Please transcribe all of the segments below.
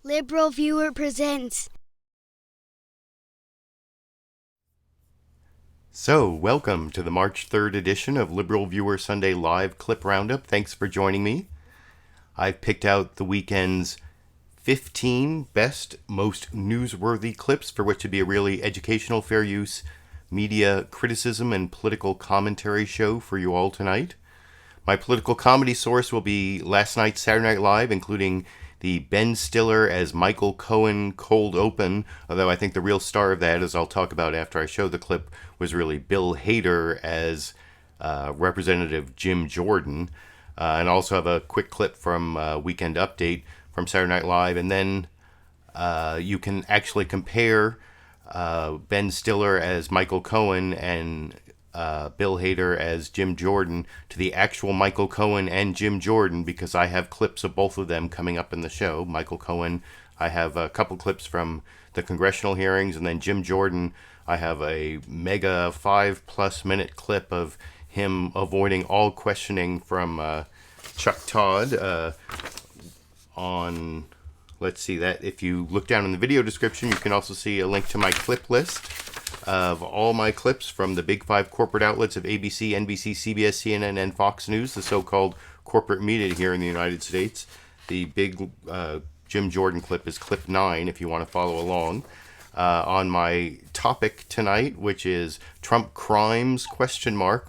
LiberalViewer presents. So, welcome to the March 3rd edition of LiberalViewer Sunday Live Clip Roundup. Thanks for joining me. I've picked out the weekend's 15 best, most newsworthy clips for which to be a really educational, fair use, media criticism and political commentary show for you all tonight. My political comedy source will be last night's Saturday Night Live, including the Ben Stiller as Michael Cohen cold open, although I think the real star of that, as I'll talk about after I show the clip, was really Bill Hader as Representative Jim Jordan. And also have a quick clip from Weekend Update from Saturday Night Live. And then you can actually compare Ben Stiller as Michael Cohen and Bill Hader as Jim Jordan to the actual Michael Cohen and Jim Jordan, because I have clips of both of them coming up in the show. Michael Cohen, I have a couple clips from the congressional hearings, and then Jim Jordan, I have a mega 5+ minute clip of him avoiding all questioning from Chuck Todd on, let's see, that if you look down in the video description, you can also see a link to my clip list of all my clips from the big five corporate outlets of ABC, NBC, CBS, CNN, and Fox News, the so-called corporate media here in the United States. The big Jim Jordan clip is clip 9, if you want to follow along. On my topic tonight, which is Trump crimes, ?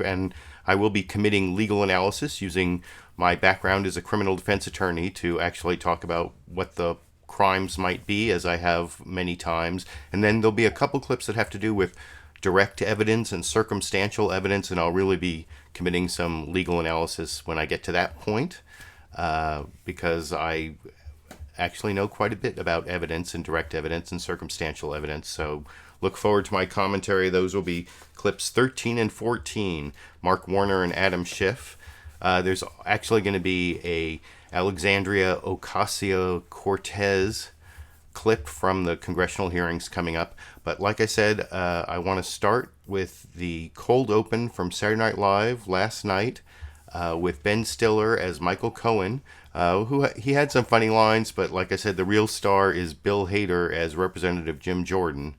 And I will be committing legal analysis using my background as a criminal defense attorney to actually talk about what the crimes might be, as I have many times. And then there'll be a couple clips that have to do with direct evidence and circumstantial evidence, and I'll really be committing some legal analysis when I get to that point, because I actually know quite a bit about evidence and direct evidence and circumstantial evidence. So look forward to my commentary. Those will be clips 13 and 14, Mark Warner and Adam Schiff. There's actually going to be a Alexandria Ocasio-Cortez clip from the congressional hearings coming up. But like I said, I want to start with the cold open from Saturday Night Live last night with Ben Stiller as Michael Cohen, who he had some funny lines, but like I said, the real star is Bill Hader as Representative Jim Jordan.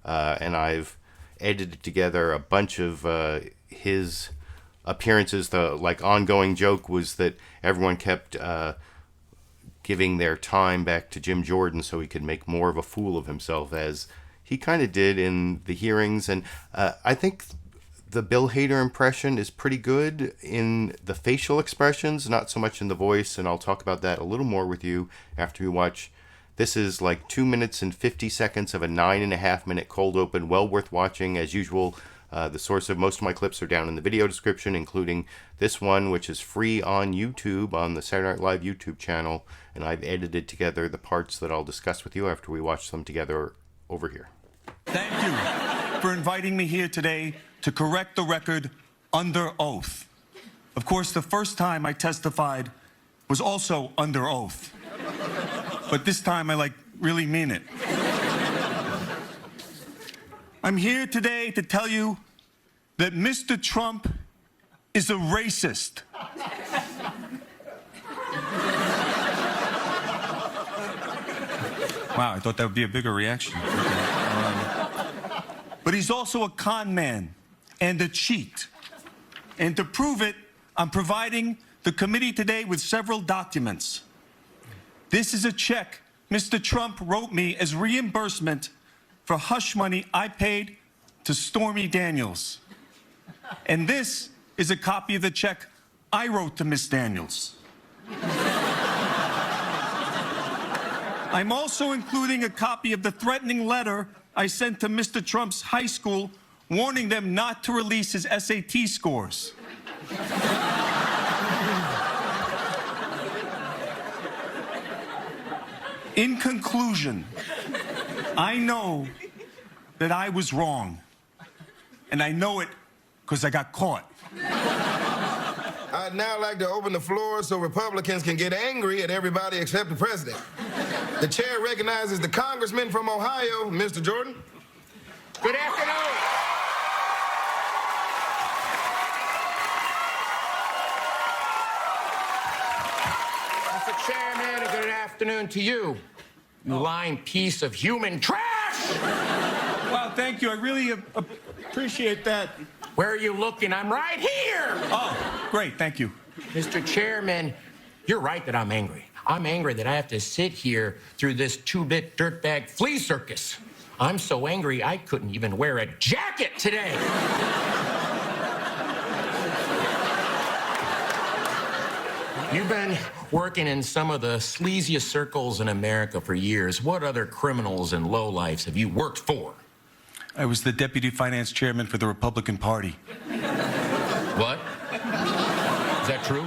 And I've edited together a bunch of his appearances. The ongoing joke was that everyone kept giving their time back to Jim Jordan so he could make more of a fool of himself, as he kind of did in the hearings. And I think the Bill Hader impression is pretty good in the facial expressions, not so much in the voice, and I'll talk about that a little more with you after we watch. This is like 2 minutes and 50 seconds of a 9.5 minute cold open, well worth watching. As usual, the source of most of my clips are down in the video description, including this one, which is free on YouTube, on the Saturday Night Live YouTube channel, and I've edited together the parts that I'll discuss with you after we watch them together over here. Thank you for inviting me here today to correct the record under oath. Of course, the first time I testified was also under oath, but this time I really mean it. I'm here today to tell you that Mr. Trump is a racist. Wow, I thought that would be a bigger reaction. But he's also a con man and a cheat. And to prove it, I'm providing the committee today with several documents. This is a check Mr. Trump wrote me as reimbursement for hush money I paid to Stormy Daniels. And this is a copy of the check I wrote to Miss Daniels. I'm also including a copy of the threatening letter I sent to Mr. Trump's high school, warning them not to release his SAT scores. In conclusion, I know that I was wrong, and I know it because I got caught. I'd now like to open the floor so Republicans can get angry at everybody except the president. The chair recognizes the congressman from Ohio, Mr. Jordan. Good afternoon. Mr. Chairman, and good afternoon to you. You lying piece of human trash! Wow, thank you. I really appreciate that. Where are you looking? I'm right here! Oh, great, thank you. Mr. Chairman, you're right that I'm angry. I'm angry that I have to sit here through this two-bit dirtbag flea circus. I'm so angry I couldn't even wear a jacket today. You've been working in some of the sleaziest circles in America for years. What other criminals and lowlifes have you worked for? I was the deputy finance chairman for the Republican Party. What? Is that true?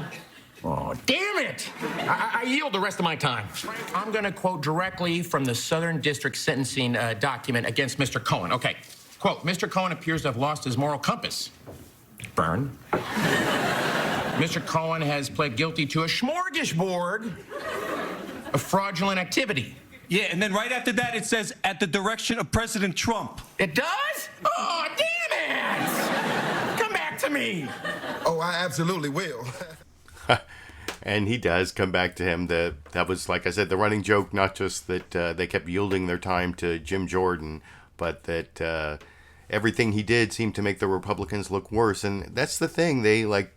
Oh, damn it! I yield the rest of my time. I'm going to quote directly from the Southern District sentencing document against Mr. Cohen. Okay, quote, Mr. Cohen appears to have lost his moral compass. Burn. Mr. Cohen has pled guilty to a smorgasbord of fraudulent activity. Yeah, and then right after that, it says, at the direction of President Trump. It does? Oh, damn it! Come back to me! Oh, I absolutely will. And he does come back to him. That was, like I said, the running joke, not just that they kept yielding their time to Jim Jordan, but that everything he did seemed to make the Republicans look worse. And that's the thing. They, a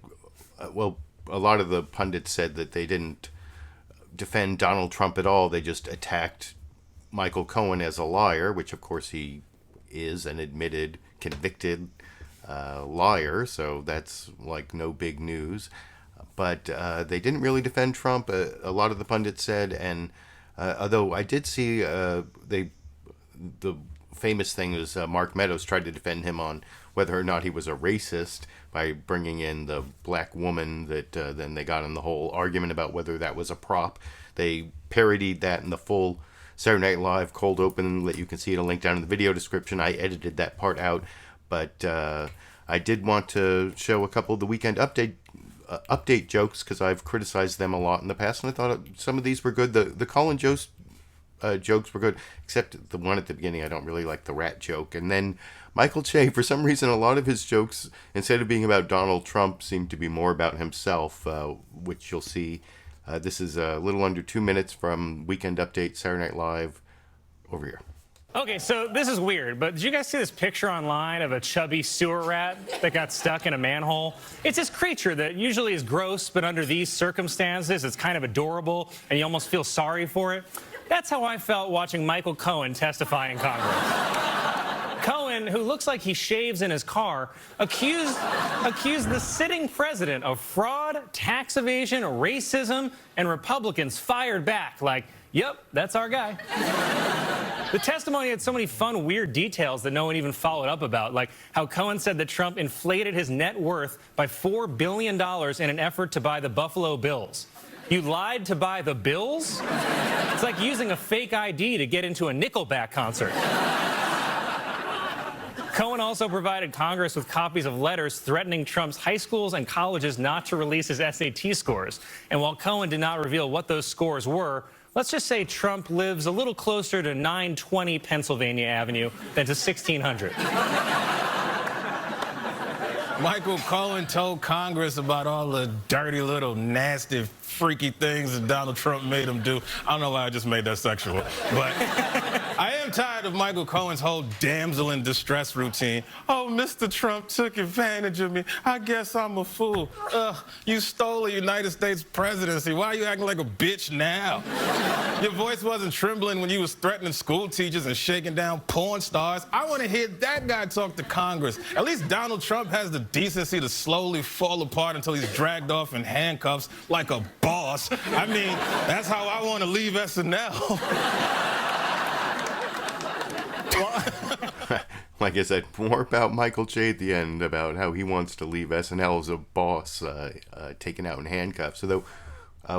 lot of the pundits said that they didn't defend Donald Trump at all. They just attacked Michael Cohen as a liar, which, of course, he is an admitted, convicted liar. So that's, no big news. But they didn't really defend Trump, a lot of the pundits said, and although I did see the famous thing is Mark Meadows tried to defend him on whether or not he was a racist by bringing in the black woman that then they got in the whole argument about whether that was a prop. They parodied that in the full Saturday Night Live cold open that you can see it a link down in the video description. I edited that part out, but I did want to show a couple of the weekend update jokes because I've criticized them a lot in the past, and I thought some of these were good. The Colin Jost jokes were good, except the one at the beginning. I don't really like the rat joke. And then Michael Che, for some reason, a lot of his jokes, instead of being about Donald Trump, seem to be more about himself, which you'll see. This is a little under 2 minutes from Weekend Update, Saturday Night Live, over here. Okay, so this is weird, but did you guys see this picture online of a chubby sewer rat that got stuck in a manhole? It's this creature that usually is gross, but under these circumstances, it's kind of adorable, and you almost feel sorry for it. That's how I felt watching Michael Cohen testify in Congress. Cohen, who looks like he shaves in his car, accused the sitting president of fraud, tax evasion, racism, and Republicans fired back like, yep, that's our guy. The testimony had so many fun, weird details that no one even followed up about, like how Cohen said that Trump inflated his net worth by $4 billion in an effort to buy the Buffalo Bills. You lied to buy the Bills? It's like using a fake ID to get into a Nickelback concert. Cohen also provided Congress with copies of letters threatening Trump's high schools and colleges not to release his SAT scores. And while Cohen did not reveal what those scores were, let's just say Trump lives a little closer to 920 Pennsylvania Avenue than to 1600. Michael Cohen told Congress about all the dirty little nasty freaky things that Donald Trump made him do. I don't know why I just made that sexual, but I am tired of Michael Cohen's whole damsel in distress routine. Oh, Mr. Trump took advantage of me. I guess I'm a fool. You stole a United States presidency. Why are you acting like a bitch now? Your voice wasn't trembling when you was threatening school teachers and shaking down porn stars. I want to hear that guy talk to Congress. At least Donald Trump has the decency to slowly fall apart until he's dragged off in handcuffs like a boss. I mean, that's how I want to leave SNL. Like I said, more about Michael Che at the end, about how he wants to leave SNL as a boss, taken out in handcuffs. So, though,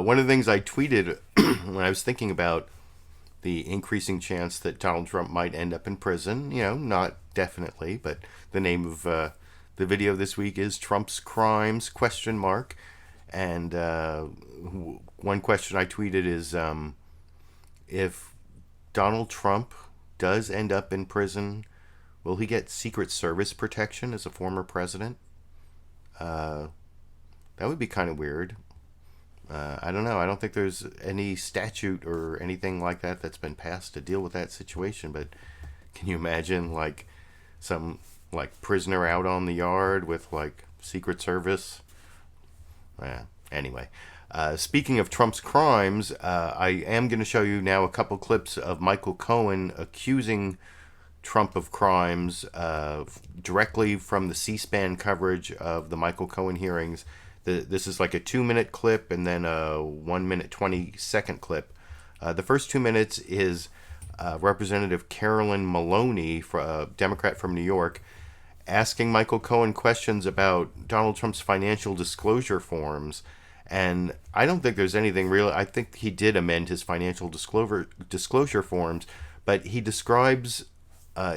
one of the things I tweeted when I was thinking about the increasing chance that Donald Trump might end up in prison, not definitely, but the name of the video this week is Trump's Crimes, ? And one question I tweeted is, if Donald Trump does end up in prison, will he get Secret Service protection as a former president? That would be kind of weird. I don't know. I don't think there's any statute or anything like that that's been passed to deal with that situation. But can you imagine, like, some, like, prisoner out on the yard with, like, Secret Service? Anyway. Speaking of Trump's crimes, I am going to show you now a couple clips of Michael Cohen accusing Trump of crimes directly from the C-SPAN coverage of the Michael Cohen hearings. This is like a 2-minute clip and then a 1 minute 20-second clip. The first 2 minutes is Representative Carolyn Maloney, a Democrat from New York, asking Michael Cohen questions about Donald Trump's financial disclosure forms. And I don't think there's anything real. I think he did amend his financial disclosure forms, but he describes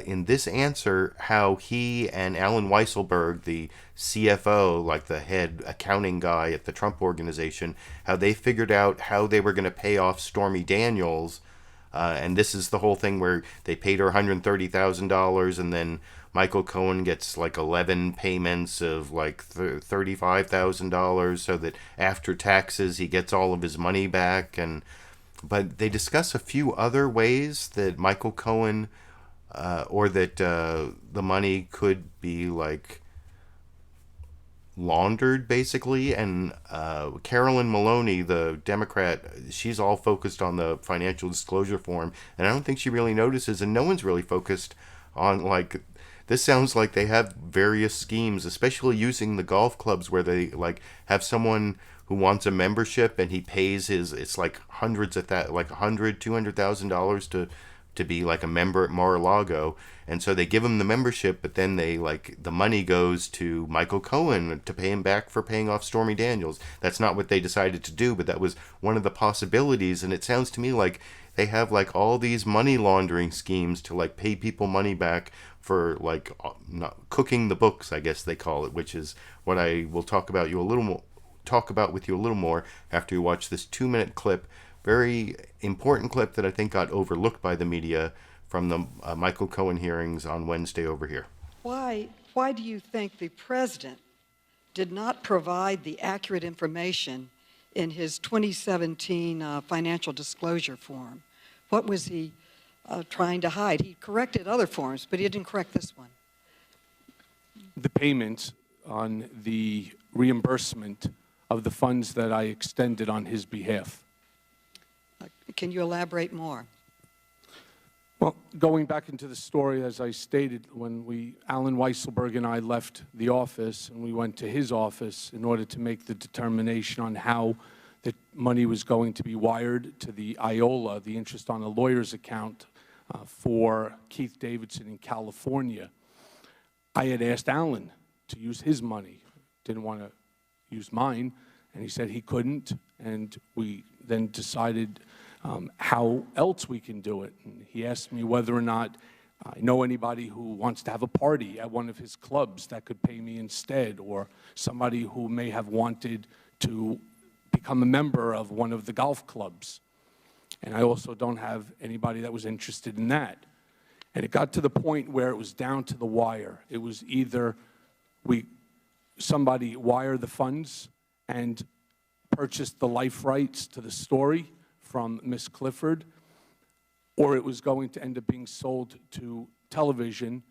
in this answer how he and Alan Weisselberg, the CFO, like the head accounting guy at the Trump organization, how they figured out how they were going to pay off Stormy Daniels. And this is the whole thing where they paid her $130,000 and then Michael Cohen gets like 11 payments of like $35,000 so that after taxes he gets all of his money back. But they discuss a few other ways that Michael Cohen or that the money could be like laundered, basically. And Carolyn Maloney, the Democrat, she's all focused on the financial disclosure form, and I don't think she really notices, and no one's really focused on, like, this sounds like they have various schemes, especially using the golf clubs where they like have someone who wants a membership and he pays it's like hundreds of that, like $200,000 to be like a member at Mar-a-Lago. And so they give him the membership, but then they like the money goes to Michael Cohen to pay him back for paying off Stormy Daniels. That's not what they decided to do, but that was one of the possibilities. And it sounds to me like they have like all these money laundering schemes to like pay people money back for like not cooking the books, I guess they call it, which is what I will talk about with you a little more after you watch this 2-minute clip. Very important clip that I think got overlooked by the media from the Michael Cohen hearings on Wednesday over here. Why do you think the president did not provide the accurate information in his 2017 financial disclosure form? What was he trying to hide? He corrected other forms, but he didn't correct this one. The payment on the reimbursement of the funds that I extended on his behalf. Can you elaborate more? Well, going back into the story, as I stated, when Alan Weisselberg and I left the office and we went to his office in order to make the determination on how the money was going to be wired to the IOLA, the interest on a lawyer's account for Keith Davidson in California, I had asked Alan to use his money. Didn't want to use mine, and he said he couldn't, and we then decided how else we can do it. And he asked me whether or not I know anybody who wants to have a party at one of his clubs that could pay me instead, or somebody who may have wanted to become a member of one of the golf clubs. And I also don't have anybody that was interested in that. And it got to the point where it was down to the wire. It was either somebody wire the funds and purchase the life rights to the story from Miss Clifford, or it was going to end up being sold to television,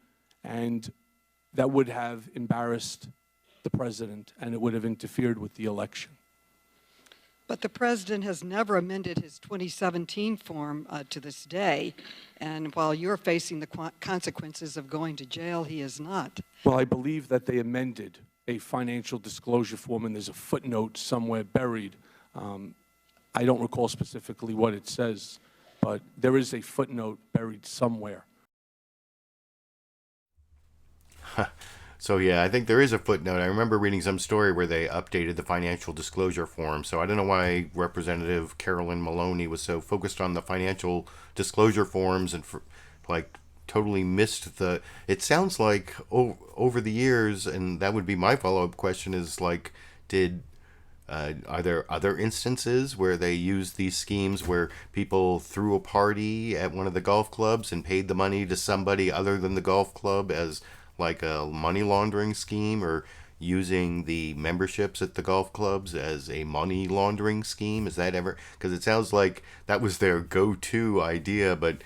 and that would have embarrassed the president, and it would have interfered with the election. But the president has never amended his 2017 form to this day, and while you're facing the consequences of going to jail, he is not. Well, I believe that they amended a financial disclosure form, and there's a footnote somewhere buried. I don't recall specifically what it says, but there is a footnote buried somewhere. So yeah, I think there is a footnote. I remember reading some story where they updated the financial disclosure form. So I don't know why Representative Carolyn Maloney was so focused on the financial disclosure forms and totally missed the. It sounds like over the years, and that would be my follow-up question: is like, are there other instances where they used these schemes where people threw a party at one of the golf clubs and paid the money to somebody other than the golf club as like a money laundering scheme? Or using the memberships at the golf clubs as a money laundering scheme? Is that ever, because it sounds like that was their go-to idea, but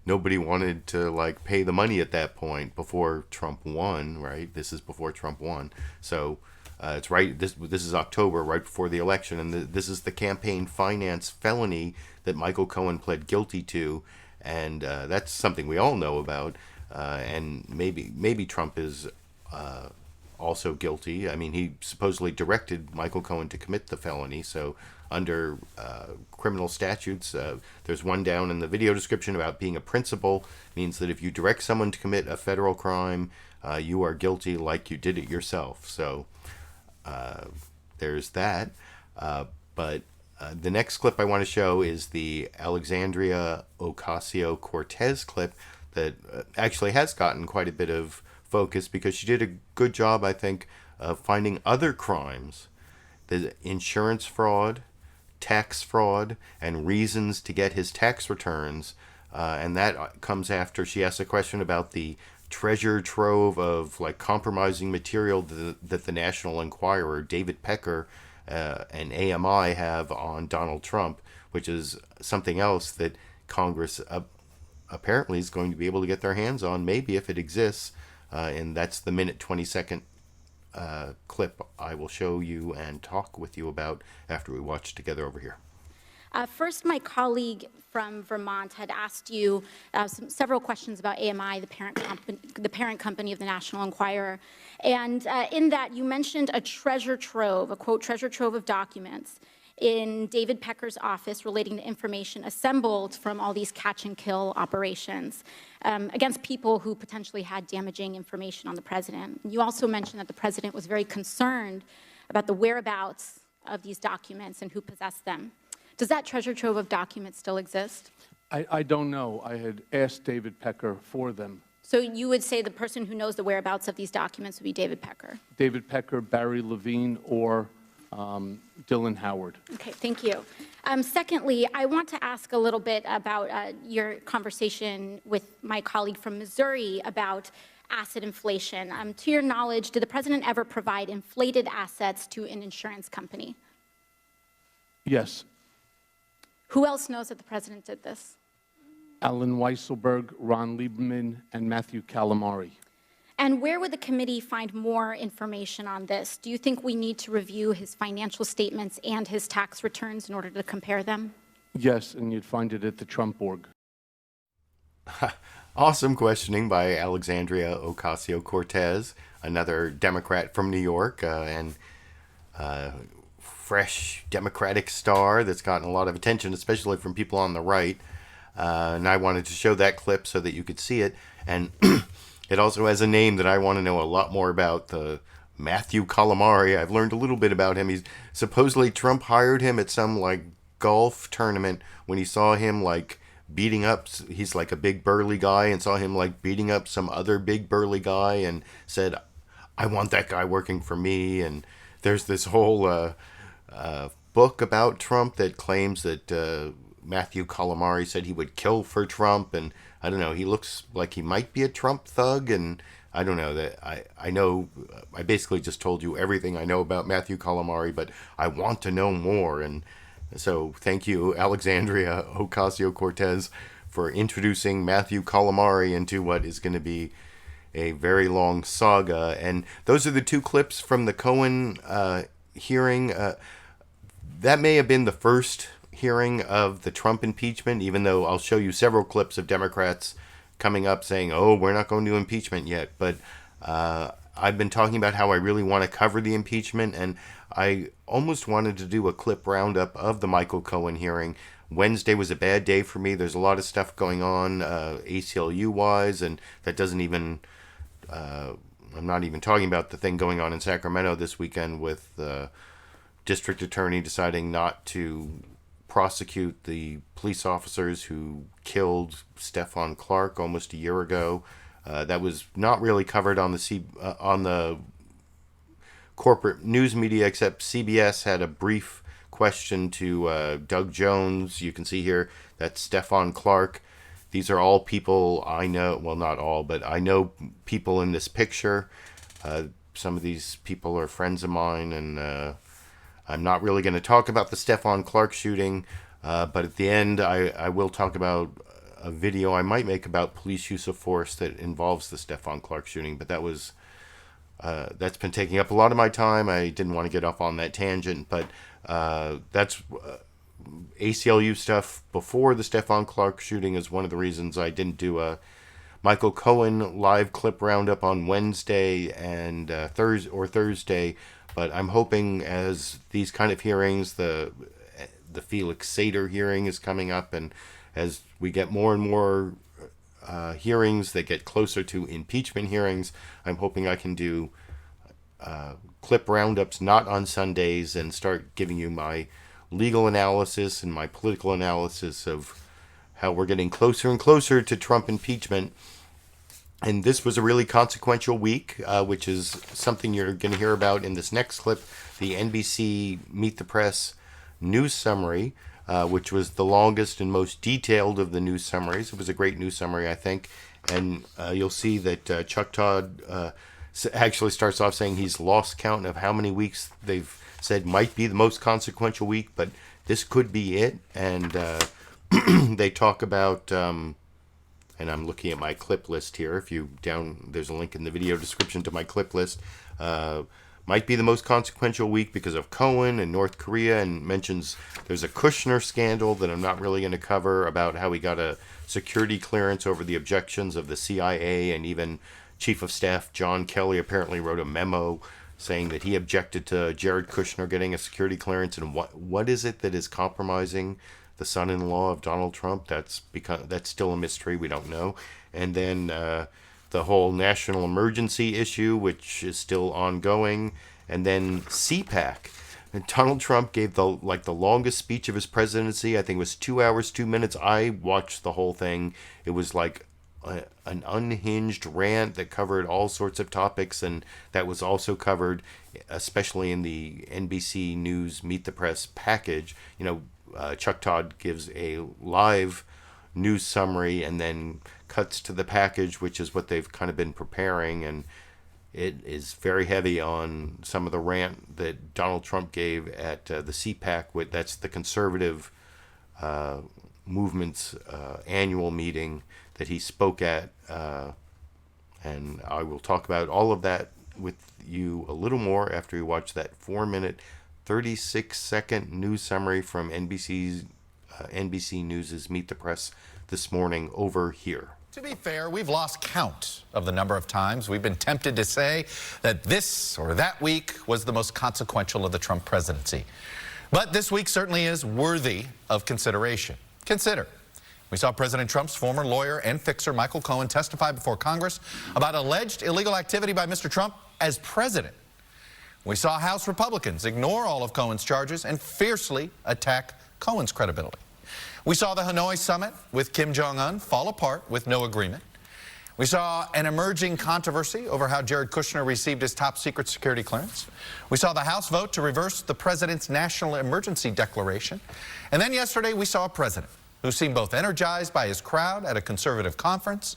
nobody wanted to like pay the money at that point before Trump won, right? This is before Trump won. So it's right, this is October, right before the election, and this is the campaign finance felony that Michael Cohen pled guilty to, and that's something we all know about, and maybe Trump is also guilty. I mean, he supposedly directed Michael Cohen to commit the felony, so under criminal statutes, there's one down in the video description about being a principal, means that if you direct someone to commit a federal crime, you are guilty like you did it yourself. So there's that. But the next clip I want to show is the Alexandria Ocasio-Cortez clip that actually has gotten quite a bit of focus because she did a good job, I think, of finding other crimes, the insurance fraud, tax fraud, and reasons to get his tax returns. And that comes after she asked a question about the treasure trove of like compromising material that the National Enquirer, David Pecker, and AMI have on Donald Trump, which is something else that Congress apparently is going to be able to get their hands on, maybe if it exists. And that's the minute 20-second clip I will show you and talk with you about after we watch together over here. First, my colleague from Vermont had asked you several questions about AMI, the parent company of the National Enquirer. And in that, you mentioned a treasure trove, a quote, treasure trove of documents in David Pecker's office relating to information assembled from all these catch and kill operations against people who potentially had damaging information on the president. You also mentioned that the president was very concerned about the whereabouts of these documents and who possessed them. Does that treasure trove of documents still exist? I don't know. I had asked David Pecker for them. So you would say the person who knows the whereabouts of these documents would be David Pecker? David Pecker, Barry Levine, or Dylan Howard. Okay, thank you. Secondly, I want to ask a little bit about your conversation with my colleague from Missouri about asset inflation. To your knowledge, did the president ever provide inflated assets to an insurance company? Yes. Who else knows that the president did this? Alan Weisselberg, Ron Lieberman, and Matthew Calamari. And where would the committee find more information on this? Do you think we need to review his financial statements and his tax returns in order to compare them? Yes, and you'd find it at the Trump org. Awesome questioning by Alexandria Ocasio-Cortez, another Democrat from New York, and fresh Democratic star that's gotten a lot of attention, especially from people on the right. And I wanted to show that clip so that you could see it. And it also has a name that I want to know a lot more about, the Matthew Calamari. I've learned a little bit about him. He's supposedly Trump hired him at some like golf tournament when he saw him like beating up, he's like a big burly guy, and saw him like beating up some other big burly guy and said, I want that guy working for me. And there's this whole book about Trump that claims that Matthew Calamari said he would kill for Trump, and I don't know, he looks like he might be a Trump thug, and I don't know, that I know, I basically just told you everything I know about Matthew Calamari, but I want to know more. And so thank you, Alexandria Ocasio-Cortez, for introducing Matthew Calamari into what is going to be a very long saga. And those are the two clips from the Cohen hearing. That may have been the first hearing of the Trump impeachment, even though I'll show you several clips of Democrats coming up saying, oh, we're not going to impeachment yet. But I've been talking about how I really want to cover the impeachment, and I almost wanted to do a clip roundup of the Michael Cohen hearing. Wednesday was a bad day for me. There's a lot of stuff going on ACLU-wise, and that doesn't even, I'm not even talking about the thing going on in Sacramento this weekend with the district attorney deciding not to prosecute the police officers who killed Stephan Clark almost a year ago. That was not really covered on the corporate news media, except CBS had a brief question to Doug Jones. You can see here that's Stephan Clark. These are all people I know, well, not all, but I know people in this picture. some of these people are friends of mine, and I'm not really going to talk about the Stephon Clark shooting, but at the end I will talk about a video I might make about police use of force that involves the Stephon Clark shooting, but that's been taking up a lot of my time. I didn't want to get off on that tangent, but that's ACLU stuff before the Stephon Clark shooting is one of the reasons I didn't do a Michael Cohen live clip roundup on Wednesday and Thursday, but I'm hoping as these kind of hearings, the Felix Sater hearing is coming up, and as we get more and more hearings that get closer to impeachment hearings, I'm hoping I can do clip roundups not on Sundays and start giving you my legal analysis and my political analysis of how we're getting closer and closer to Trump impeachment. And this was a really consequential week, which is something you're going to hear about in this next clip, the NBC Meet the Press news summary, which was the longest and most detailed of the news summaries. It was a great news summary, I think. And you'll see that Chuck Todd actually starts off saying he's lost count of how many weeks they've said might be the most consequential week, but this could be it. And they talk about, and I'm looking at my clip list here. There's a link in the video description to my clip list. Might be the most consequential week because of Cohen and North Korea, and mentions there's a Kushner scandal that I'm not really going to cover about how he got a security clearance over the objections of the CIA, and even Chief of Staff John Kelly apparently wrote a memo saying that he objected to Jared Kushner getting a security clearance. And what is it that is compromising the son-in-law of Donald Trump? That's still a mystery. We don't know. And then the whole national emergency issue, which is still ongoing, and then CPAC. And Donald Trump gave the longest speech of his presidency. I think it was 2 hours, 2 minutes. I watched the whole thing. It was like an unhinged rant that covered all sorts of topics, and that was also covered, especially in the NBC News Meet the Press package. Chuck Todd gives a live news summary and then cuts to the package, which is what they've kind of been preparing, and it is very heavy on some of the rant that Donald Trump gave at the CPAC. That's the conservative movement's annual meeting that he spoke at, and I will talk about all of that with you a little more after you watch that 4-minute, 36-second news summary from NBC News' Meet the Press this morning over here. To be fair, we've lost count of the number of times we've been tempted to say that this or that week was the most consequential of the Trump presidency. But this week certainly is worthy of consideration. Consider. We saw President Trump's former lawyer and fixer, Michael Cohen, testify before Congress about alleged illegal activity by Mr. Trump as president. We saw House Republicans ignore all of Cohen's charges and fiercely attack Cohen's credibility. We saw the Hanoi summit with Kim Jong-un fall apart with no agreement. We saw an emerging controversy over how Jared Kushner received his top secret security clearance. We saw the House vote to reverse the president's national emergency declaration. And then yesterday we saw a president who seemed both energized by his crowd at a conservative conference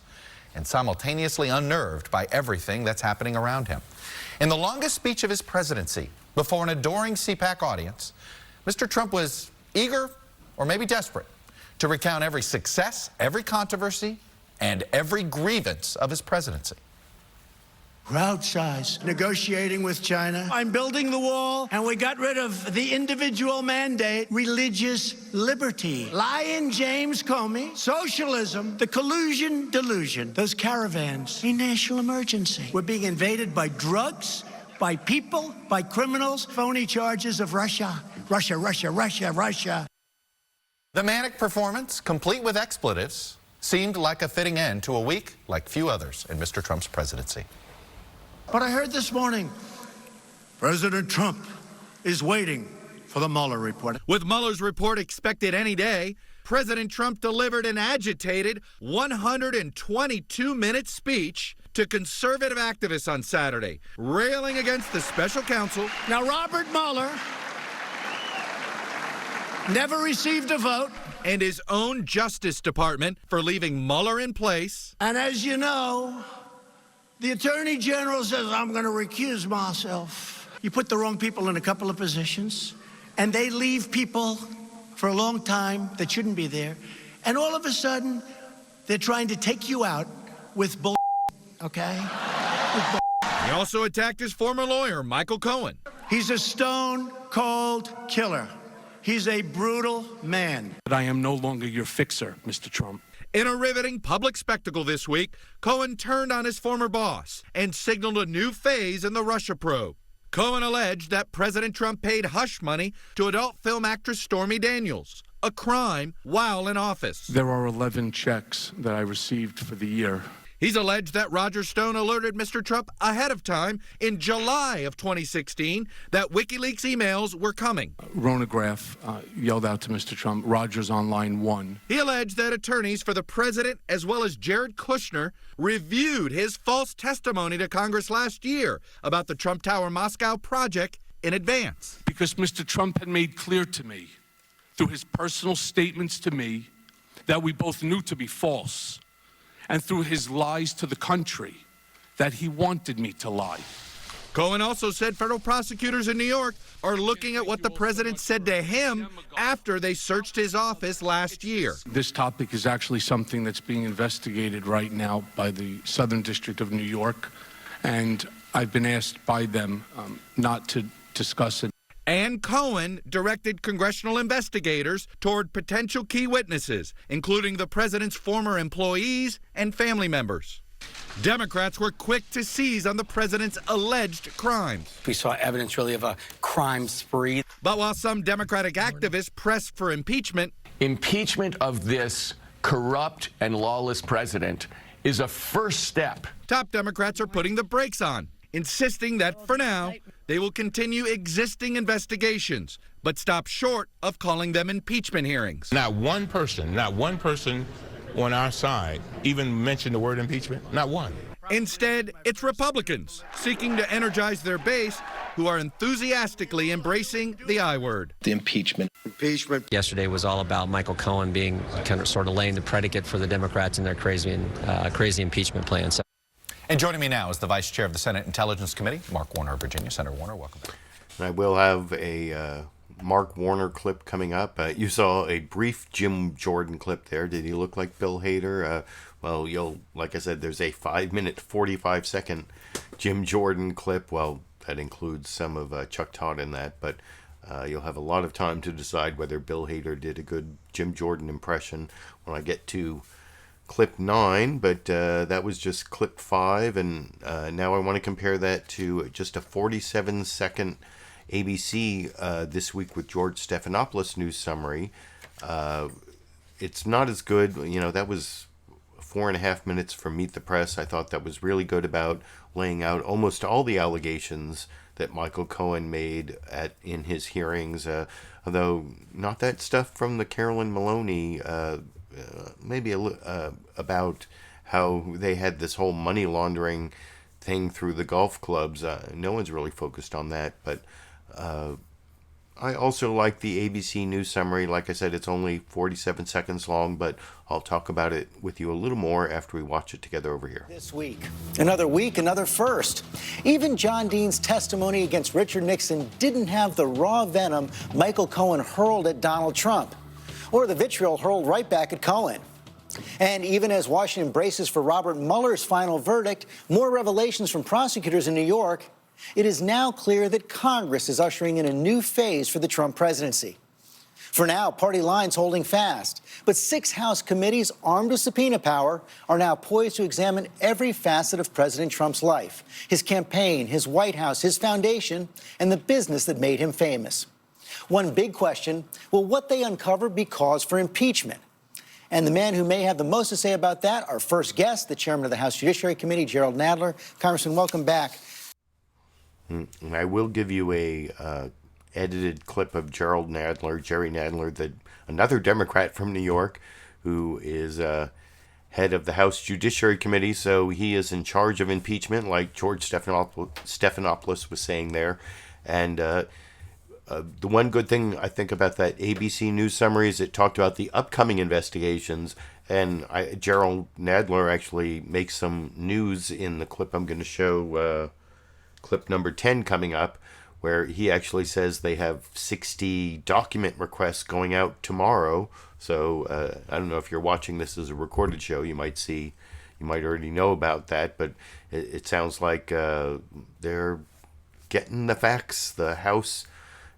and simultaneously unnerved by everything that's happening around him. In the longest speech of his presidency, before an adoring CPAC audience, Mr. Trump was eager, or maybe desperate, to recount every success, every controversy, and every grievance of his presidency. We're outsized, negotiating with China. I'm building the wall, and we got rid of the individual mandate, religious liberty. Lion James Comey, socialism, the collusion delusion, those caravans, a national emergency. We're being invaded by drugs, by people, by criminals, phony charges of Russia. Russia, Russia, Russia, Russia. The manic performance, complete with expletives, seemed like a fitting end to a week like few others in Mr. Trump's presidency. But I heard this morning, President Trump is waiting for the Mueller report. With Mueller's report expected any day, President Trump delivered an agitated 122-minute speech to conservative activists on Saturday, railing against the special counsel. Now, Robert Mueller never received a vote. And his own Justice Department for leaving Mueller in place. And as you know, The Attorney General says, I'm going to recuse myself. You put the wrong people in a couple of positions, and they leave people for a long time that shouldn't be there. And all of a sudden, they're trying to take you out with bull, okay? With bull. He also attacked his former lawyer, Michael Cohen. He's a stone-cold killer. He's a brutal man. But I am no longer your fixer, Mr. Trump. In a riveting public spectacle this week, Cohen turned on his former boss and signaled a new phase in the Russia probe. Cohen alleged that President Trump paid hush money to adult film actress Stormy Daniels, a crime while in office. There are 11 checks that I received for the year. He's alleged that Roger Stone alerted Mr. Trump ahead of time in July of 2016 that WikiLeaks emails were coming. Ronograph yelled out to Mr. Trump, Roger's on line 1. He alleged that attorneys for the president as well as Jared Kushner reviewed his false testimony to Congress last year about the Trump Tower Moscow project in advance. Because Mr. Trump had made clear to me, through his personal statements to me, that we both knew to be false, and through his lies to the country, that he wanted me to lie. Cohen also said federal prosecutors in New York are looking at what the president said to him after they searched his office last year. This topic is actually something that's being investigated right now by the Southern District of New York, and I've been asked by them not to discuss it. And Cohen directed congressional investigators toward potential key witnesses, including the president's former employees and family members. Democrats were quick to seize on the president's alleged crimes. We saw evidence really of a crime spree. But while some Democratic activists pressed for impeachment of this corrupt and lawless president is a first step. Top Democrats are putting the brakes on, insisting that for now, they will continue existing investigations, but stop short of calling them impeachment hearings. Not one person on our side even mentioned the word impeachment. Not one. Instead, it's Republicans seeking to energize their base who are enthusiastically embracing the I word. The impeachment. Yesterday was all about Michael Cohen being sort of laying the predicate for the Democrats and their crazy impeachment plan. So. And joining me now is the Vice Chair of the Senate Intelligence Committee, Mark Warner of Virginia. Senator Warner, welcome back. I will have a Mark Warner clip coming up. You saw a brief Jim Jordan clip there. Did he look like Bill Hader? Well, like I said, there's a 5-minute, 45-second Jim Jordan clip. Well, that includes some of Chuck Todd in that, but you'll have a lot of time to decide whether Bill Hader did a good Jim Jordan impression when I get to clip 9, but that was just clip 5, and now I want to compare that to just a 47-second ABC This Week with George Stephanopoulos news summary. It's not as good. That was 4.5 minutes from Meet the Press. I thought that was really good about laying out almost all the allegations that Michael Cohen made in his hearings, although not that stuff from the Carolyn Maloney, maybe about how they had this whole money laundering thing through the golf clubs. No one's really focused on that, but I also like the ABC News Summary. Like I said, it's only 47 seconds long, but I'll talk about it with you a little more after we watch it together over here. This week, another first. Even John Dean's testimony against Richard Nixon didn't have the raw venom Michael Cohen hurled at Donald Trump, or the vitriol hurled right back at Cohen. And even as Washington braces for Robert Mueller's final verdict, more revelations from prosecutors in New York, it is now clear that Congress is ushering in a new phase for the Trump presidency. For now, party lines holding fast, but 6 House committees armed with subpoena power are now poised to examine every facet of President Trump's life, his campaign, his White House, his foundation, and the business that made him famous. One big question, will what they uncover be cause for impeachment? And the man who may have the most to say about that, our first guest, the chairman of the House Judiciary Committee, Gerald Nadler. Congressman, welcome back. I will give you a edited clip of Jerry Nadler, another Democrat from New York, who is head of the House Judiciary Committee, so he is in charge of impeachment, like George Stephanopoulos was saying there. And the one good thing I think about that ABC News summary is it talked about the upcoming investigations, and Gerald Nadler actually makes some news in the clip I'm going to show, clip number 10 coming up, where he actually says they have 60 document requests going out tomorrow. So I don't know if you're watching this as a recorded show, you might already know about that, but it sounds like they're getting the facts. The House,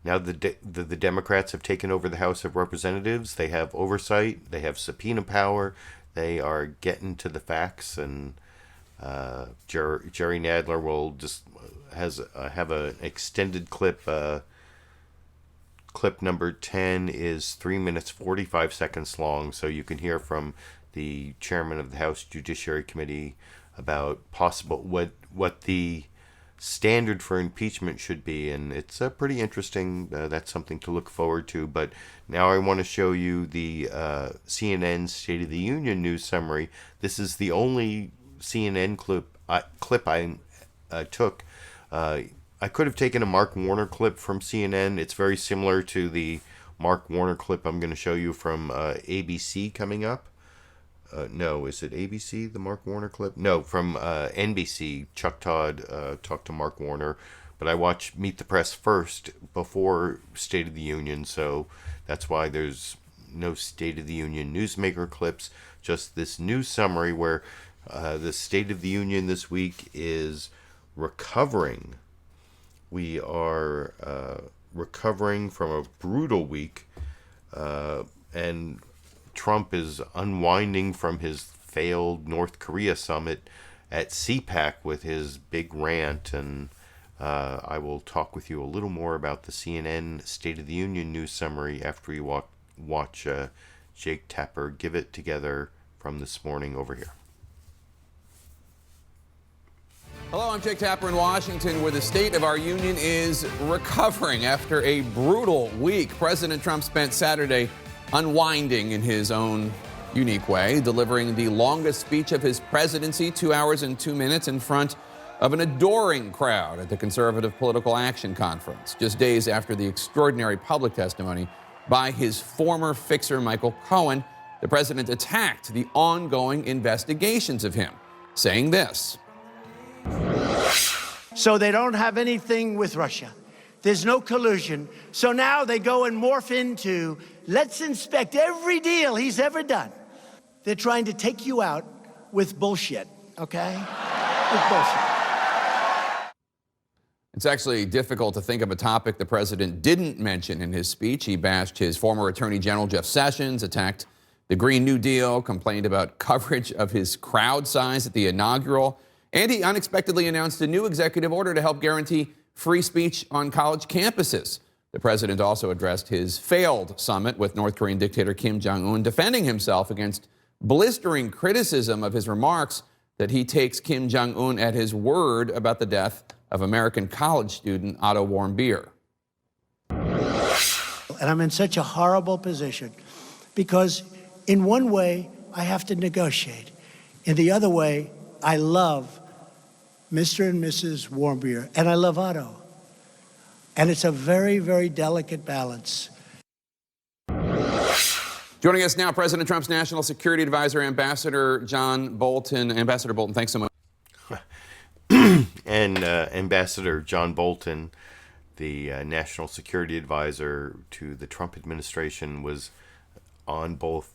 now the Democrats have taken over the House of Representatives. They have oversight. They have subpoena power. They are getting to the facts, and Jerry Nadler will just have an extended clip. Clip number 10 is 3 minutes 45 seconds long, so you can hear from the chairman of the House Judiciary Committee about possible what the standard for impeachment should be, and it's pretty interesting. That's something to look forward to. But now I want to show you the CNN State of the Union news summary. This is the only CNN clip I took. I could have taken a Mark Warner clip from CNN. It's very similar to the Mark Warner clip I'm going to show you from ABC coming up. No, is it ABC, the Mark Warner clip? No, from NBC. Chuck Todd talked to Mark Warner. But I watched Meet the Press first before State of the Union, so that's why there's no State of the Union newsmaker clips, just this news summary where the State of the Union this week is recovering. We are recovering from a brutal week, and Trump is unwinding from his failed North Korea summit at CPAC with his big rant, and I will talk with you a little more about the CNN State of the Union news summary after you watch Jake Tapper give it together from this morning over here. Hello, I'm Jake Tapper in Washington, where the state of our union is recovering after a brutal week. President Trump spent Saturday unwinding in his own unique way, delivering the longest speech of his presidency, 2 hours and 2 minutes, in front of an adoring crowd at the Conservative Political Action Conference, just days after the extraordinary public testimony by his former fixer, Michael Cohen. The president attacked the ongoing investigations of him, saying this. So they don't have anything with Russia. There's no collusion. So now they go and morph into, let's inspect every deal he's ever done. They're trying to take you out with bullshit, okay? With bullshit. It's actually difficult to think of a topic the president didn't mention in his speech. He bashed his former Attorney General Jeff Sessions, attacked the Green New Deal, complained about coverage of his crowd size at the inaugural, and he unexpectedly announced a new executive order to help guarantee free speech on college campuses. The president also addressed his failed summit with North Korean dictator Kim Jong-un, defending himself against blistering criticism of his remarks that he takes Kim Jong-un at his word about the death of American college student Otto Warmbier. And I'm in such a horrible position because in one way, I have to negotiate. In the other way, I love Mr. and Mrs. Warmbier, and I love Otto. And it's a very, very delicate balance. Joining us now, President Trump's National Security Advisor, Ambassador John Bolton. Ambassador Bolton, thanks so much. And Ambassador John Bolton, the National Security Advisor to the Trump administration, was on both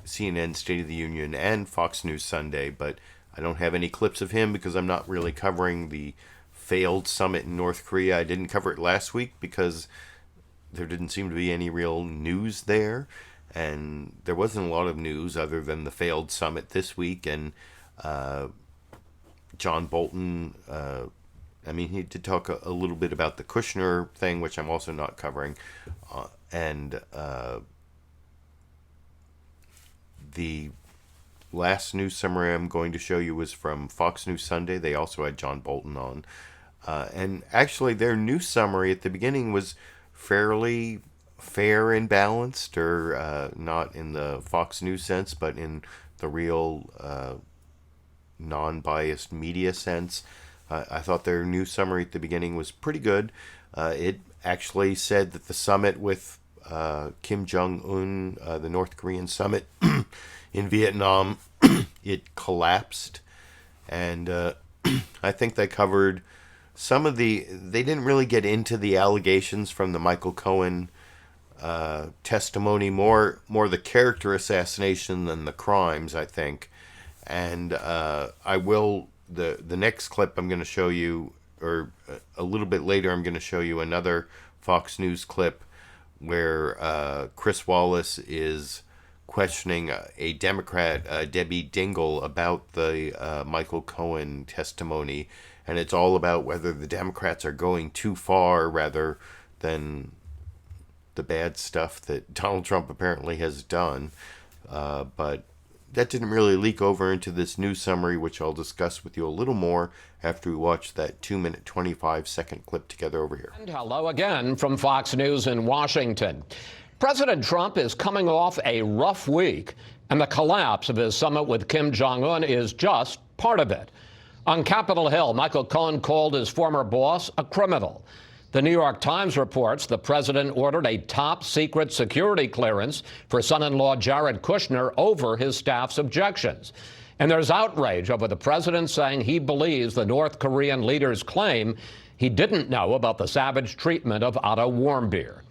CNN State of the Union and Fox News Sunday, but I don't have any clips of him because I'm not really covering the failed summit in North Korea. I didn't cover it last week because there didn't seem to be any real news there, and there wasn't a lot of news other than the failed summit this week. And John Bolton, he did talk a little bit about the Kushner thing, which I'm also not covering, and the last news summary I'm going to show you was from Fox News Sunday. They also had John Bolton on. And actually, their news summary at the beginning was fairly fair and balanced, or not in the Fox News sense, but in the real non-biased media sense. I thought their news summary at the beginning was pretty good. It actually said that the summit with Kim Jong-un, the North Korean summit in Vietnam, it collapsed. And I think they covered some of they didn't really get into the allegations from the Michael Cohen testimony, more the character assassination than the crimes, I think. And I will, the next clip I'm going to show you, or a little bit later, I'm going to show you another Fox News clip where Chris Wallace is questioning a Democrat, Debbie Dingell, about the Michael Cohen testimony. And it's all about whether the Democrats are going too far rather than the bad stuff that Donald Trump apparently has done. But that didn't really leak over into this news summary, which I'll discuss with you a little more after we watch that 2-minute, 25-second clip together over here. And hello again from Fox News in Washington. President Trump is coming off a rough week, and the collapse of his summit with Kim Jong-un is just part of it. On Capitol Hill, Michael Cohen called his former boss a criminal. The New York Times reports the president ordered a top-secret security clearance for son-in-law Jared Kushner over his staff's objections. And there's outrage over the president saying he believes the North Korean leader's claim he didn't know about the savage treatment of Otto Warmbier.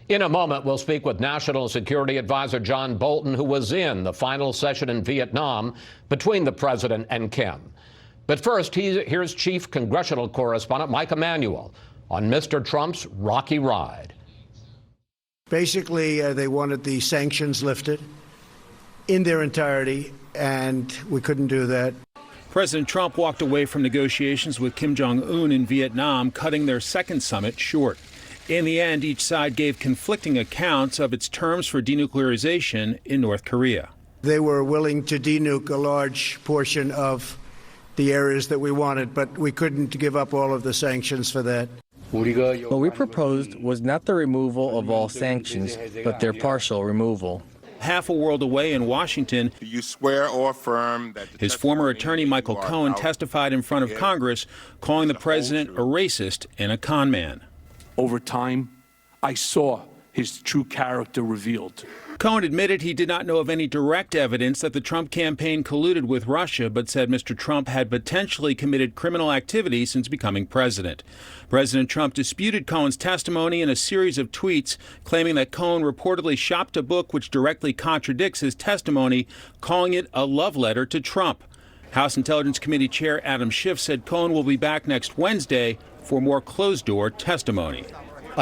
In a moment, we'll speak with National Security Advisor John Bolton, who was in the final session in Vietnam between the president and Kim. But first, here's Chief Congressional Correspondent Mike Emanuel on Mr. Trump's rocky ride. Basically, they wanted the sanctions lifted in their entirety, and we couldn't do that. President Trump walked away from negotiations with Kim Jong-un in Vietnam, cutting their second summit short. In the end, each side gave conflicting accounts of its terms for denuclearization in North Korea. They were willing to denuke a large portion of the areas that we wanted, but we couldn't give up all of the sanctions for that. What we proposed was not the removal of all sanctions, but their partial removal. Half a world away in Washington, Do you swear or affirm that his former attorney Michael Cohen testified in front of Congress, calling the president a racist and a con man. Over time, I saw his true character revealed. Cohen admitted he did not know of any direct evidence that the Trump campaign colluded with Russia, but said Mr. Trump had potentially committed criminal activity since becoming president. President Trump disputed Cohen's testimony in a series of tweets, claiming that Cohen reportedly shopped a book which directly contradicts his testimony, calling it a love letter to Trump. House Intelligence Committee Chair Adam Schiff said Cohen will be back next Wednesday for more closed-door testimony.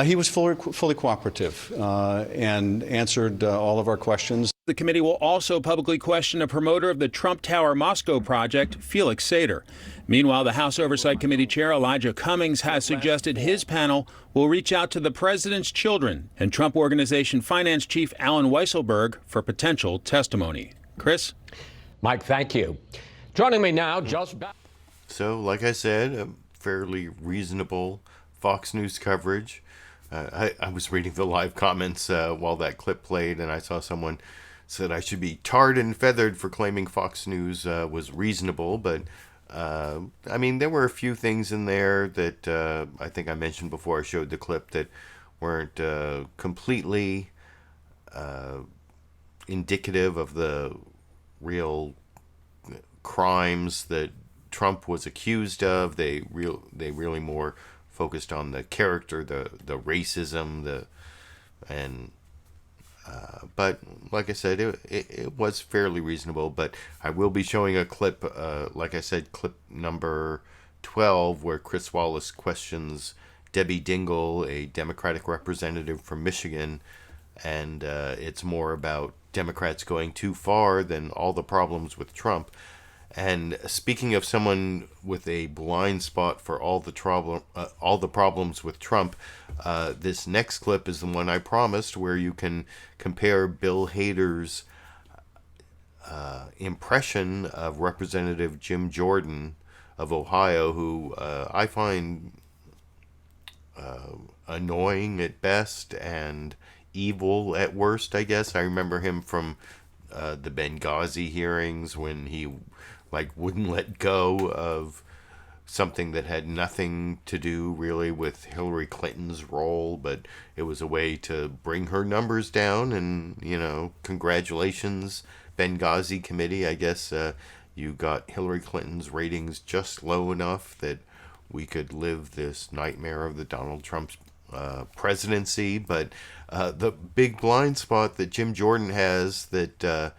He was fully cooperative and answered all of our questions. The committee will also publicly question a promoter of the Trump Tower Moscow project, Felix Sater. Meanwhile, the House Oversight Committee Chair Elijah Cummings has suggested his panel will reach out to the president's children and Trump Organization Finance Chief Alan Weisselberg for potential testimony. Chris? Mike, thank you. Joining me now, just back. So, like I said, a fairly reasonable Fox News coverage. I was reading the live comments while that clip played, and I saw someone said I should be tarred and feathered for claiming Fox News was reasonable. But, I mean, there were a few things in there that I think I mentioned before I showed the clip that weren't completely indicative of the real crimes that Trump was accused of. They really more focused on the character, the racism, but like I said, it was fairly reasonable. But I will be showing a clip, like I said, clip number 12, where Chris Wallace questions Debbie Dingell, a Democratic representative from Michigan, and it's more about Democrats going too far than all the problems with Trump. And speaking of someone with a blind spot for all the problems with Trump, this next clip is the one I promised, where you can compare Bill Hader's impression of Representative Jim Jordan of Ohio, who I find annoying at best and evil at worst, I guess. I remember him from the Benghazi hearings when he wouldn't let go of something that had nothing to do really with Hillary Clinton's role, but it was a way to bring her numbers down. And, you know, congratulations, Benghazi committee. I guess you got Hillary Clinton's ratings just low enough that we could live this nightmare of the Donald Trump's presidency. But the big blind spot that Jim Jordan has that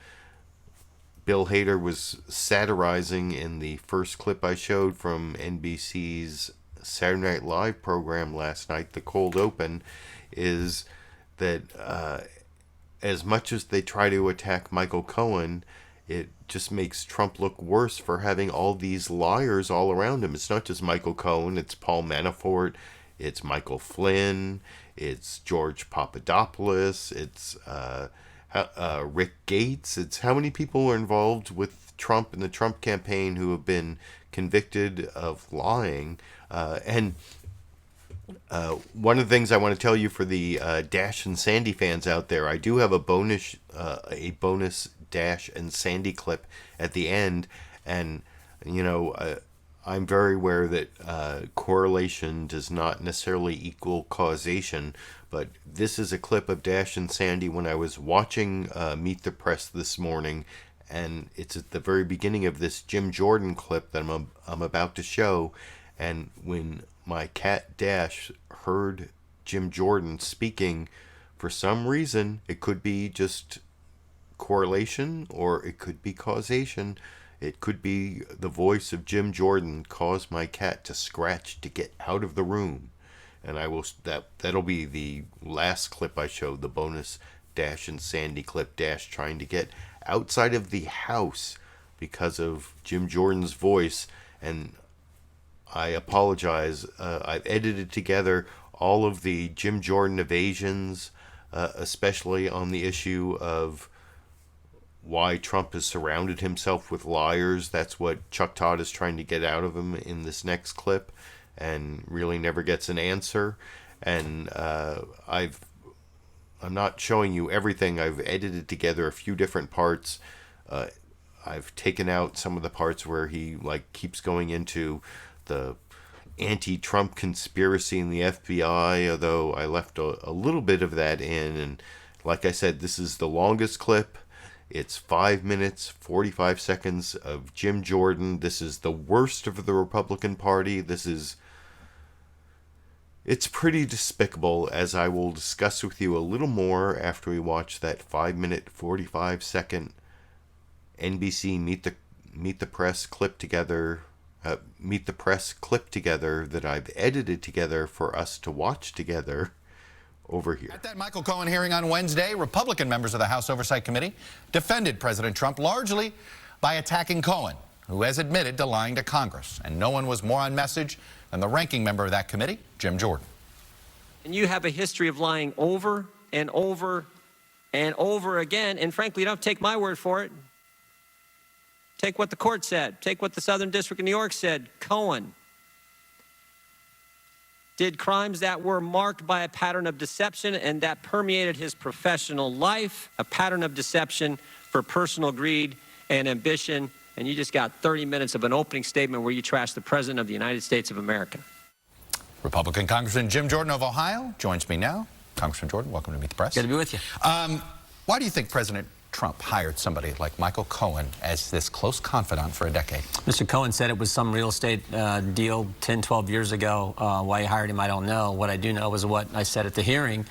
Bill Hader was satirizing in the first clip I showed from NBC's Saturday Night Live program last night, The Cold Open, is that as much as they try to attack Michael Cohen, it just makes Trump look worse for having all these liars all around him. It's not just Michael Cohen, it's Paul Manafort, it's Michael Flynn, it's George Papadopoulos, it's Rick Gates. It's how many people are involved with Trump and the Trump campaign who have been convicted of lying. And one of the things I want to tell you for the Dash and Sandy fans out there, I do have a bonus Dash and Sandy clip at the end. And, you know, I'm very aware that correlation does not necessarily equal causation, but this is a clip of Dash and Sandy when I was watching Meet the Press this morning, and it's at the very beginning of this Jim Jordan clip that I'm about to show. And when my cat Dash heard Jim Jordan speaking, for some reason, it could be just correlation or it could be causation. It could be the voice of Jim Jordan caused my cat to scratch to get out of the room. And I will that'll be the last clip I showed, the bonus Dash and Sandy clip, Dash trying to get outside of the house because of Jim Jordan's voice. And I apologize. I've edited together all of the Jim Jordan evasions, especially on the issue of why Trump has surrounded himself with liars. That's what Chuck Todd is trying to get out of him in this next clip, and really never gets an answer. And I'm not showing you everything. I've edited together a few different parts. I've taken out some of the parts where he keeps going into the anti-Trump conspiracy in the FBI, although I left a little bit of that in. And like I said, this is the longest clip. It's 5 minutes, 45 seconds of Jim Jordan. This is the worst of the Republican Party. It's pretty despicable, as I will discuss with you a little more after we watch that 5 minute, 45 second NBC Meet the Press clip together. Meet the Press clip together that I've edited together for us to watch together over here. At that Michael Cohen hearing on Wednesday, Republican members of the House Oversight Committee defended President Trump largely by attacking Cohen, who has admitted to lying to Congress. And no one was more on message than the ranking member of that committee, Jim Jordan. And you have a history of lying over and over and over again. And frankly, you don't take my word for it. Take what the court said. Take what the Southern District of New York said. Cohen did crimes that were marked by a pattern of deception and that permeated his professional life, a pattern of deception for personal greed and ambition. And you just got 30 minutes of an opening statement where you trashed the President of the United States of America. Republican Congressman Jim Jordan of Ohio joins me now. Congressman Jordan, welcome to Meet the Press. Good to be with you. Why do you think President Trump hired somebody like Michael Cohen as this close confidant for a decade? Mr. Cohen said it was some real estate deal 10, 12 years ago. Why he hired him, I don't know. What I do know is what I said at the hearing,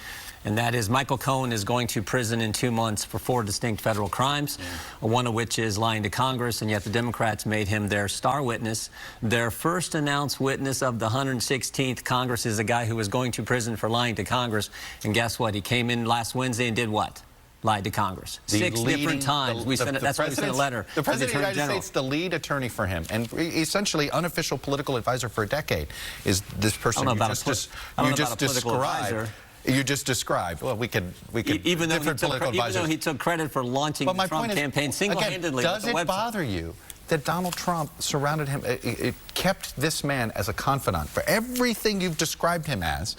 and that is Michael Cohen is going to prison in 2 months for 4 distinct federal crimes, one of which is lying to Congress, and yet the Democrats made him their star witness. Their first announced witness of the 116th Congress is a guy who was going to prison for lying to Congress, and guess what? He came in last Wednesday and did what? Lied to Congress. 6 different times. That's why we sent a letter. The President of the United States, the lead attorney for him, and essentially unofficial political advisor for a decade, is this person you just described. You just described. Well, we could even though he took credit for launching the Trump campaign single-handedly. Does it bother you that Donald Trump surrounded him, it kept this man as a confidant for everything you've described him as?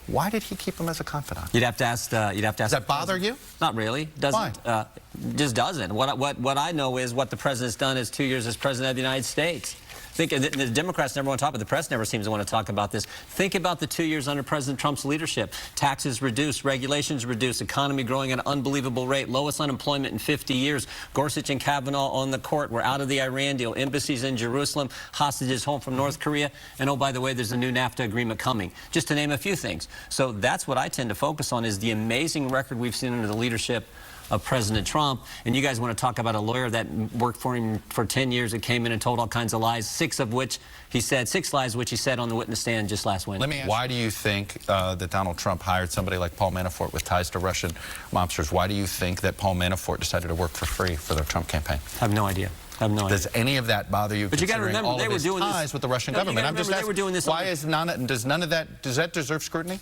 Why did he keep him as a confidant? You'd have to ask. Does that bother you? Not really. Doesn't. Why? Just doesn't. What I know is what the president's done is 2 years as president of the United States. Think the Democrats never want to talk about it. The press never seems to want to talk about this. Think about the 2 years under President Trump's leadership. Taxes reduced, regulations reduced, economy growing at an unbelievable rate, lowest unemployment in 50 years. Gorsuch and Kavanaugh on the court. We're out of the Iran deal. Embassies in Jerusalem, hostages home from North Korea. And oh, by the way, there's a new NAFTA agreement coming, just to name a few things. So that's what I tend to focus on, is the amazing record we've seen under the leadership of President Trump. And you guys want to talk about a lawyer that worked for him for 10 years and came in and told all kinds of lies, six lies which he said on the witness stand just last Wednesday. Let me ask, why do you think that Donald Trump hired somebody like Paul Manafort with ties to Russian mobsters? Why do you think that Paul Manafort decided to work for free for the Trump campaign? I have no idea. Does any of that bother you? But you got to remember, they were doing ties with the Russian government. I'm just asking, they were doing this. Why is does that deserve scrutiny?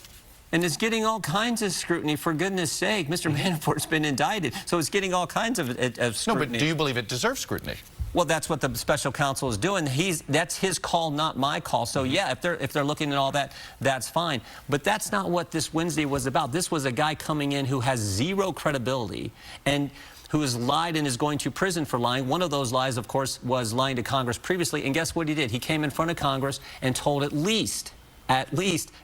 And it's getting all kinds of scrutiny, for goodness sake. Mr. Manafort's been indicted, so it's getting all kinds of scrutiny. No, but do you believe it deserves scrutiny? Well, that's what the special counsel is doing. That's his call, not my call. So yeah, if they're looking at all that, that's fine. But that's not what this Wednesday was about. This was a guy coming in who has zero credibility and who has lied and is going to prison for lying. One of those lies, of course, was lying to Congress previously. And guess what he did? He came in front of Congress and told at least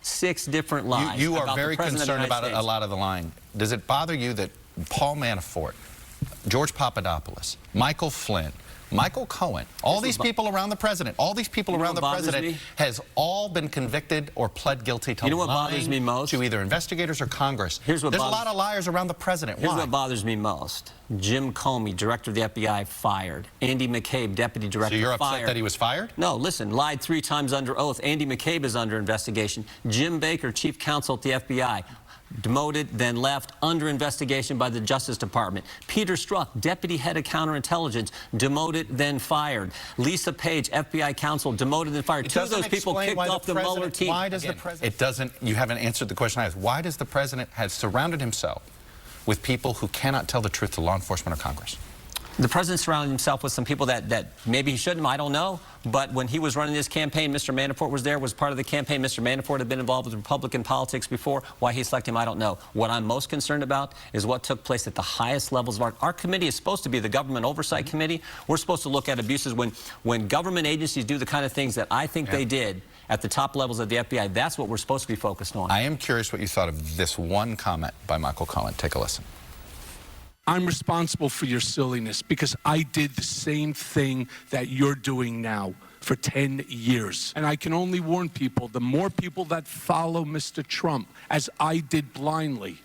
6 different lies. You are very concerned about a lot of the lying. Does it bother you that Paul Manafort, George Papadopoulos, Michael Flynn, Michael Cohen, all these people around the president, has all been convicted or pled guilty to what bothers me most? To either investigators or Congress? There's a lot of liars around the president. Here's what bothers me most. Jim Comey, director of the FBI, fired. Andy McCabe, deputy director, fired. So you're upset upset that he was fired? No, listen, lied 3 times under oath. Andy McCabe is under investigation. Jim Baker, chief counsel at the FBI, demoted, then left, under investigation by the Justice Department. Peter Strzok, deputy head of counterintelligence, demoted, then fired. Lisa Page, FBI counsel, demoted, then fired. 2 of those people kicked off the Mueller team. Why does the president... You haven't answered the question I asked. Why does the president have surrounded himself with people who cannot tell the truth to law enforcement or Congress? The president surrounded himself with some people that maybe he shouldn't, I don't know. But when he was running this campaign, Mr. Manafort was there, was part of the campaign. Mr. Manafort had been involved with Republican politics before. Why he selected him, I don't know. What I'm most concerned about is what took place at the highest levels of our committee is supposed to be the Government Oversight Committee. We're supposed to look at abuses when government agencies do the kind of things that I think they did at the top levels of the FBI. That's what we're supposed to be focused on. I am curious what you thought of this one comment by Michael Cohen. Take a listen. I'm responsible for your silliness because I did the same thing that you're doing now for 10 years. And I can only warn people, the more people that follow Mr. Trump, as I did blindly,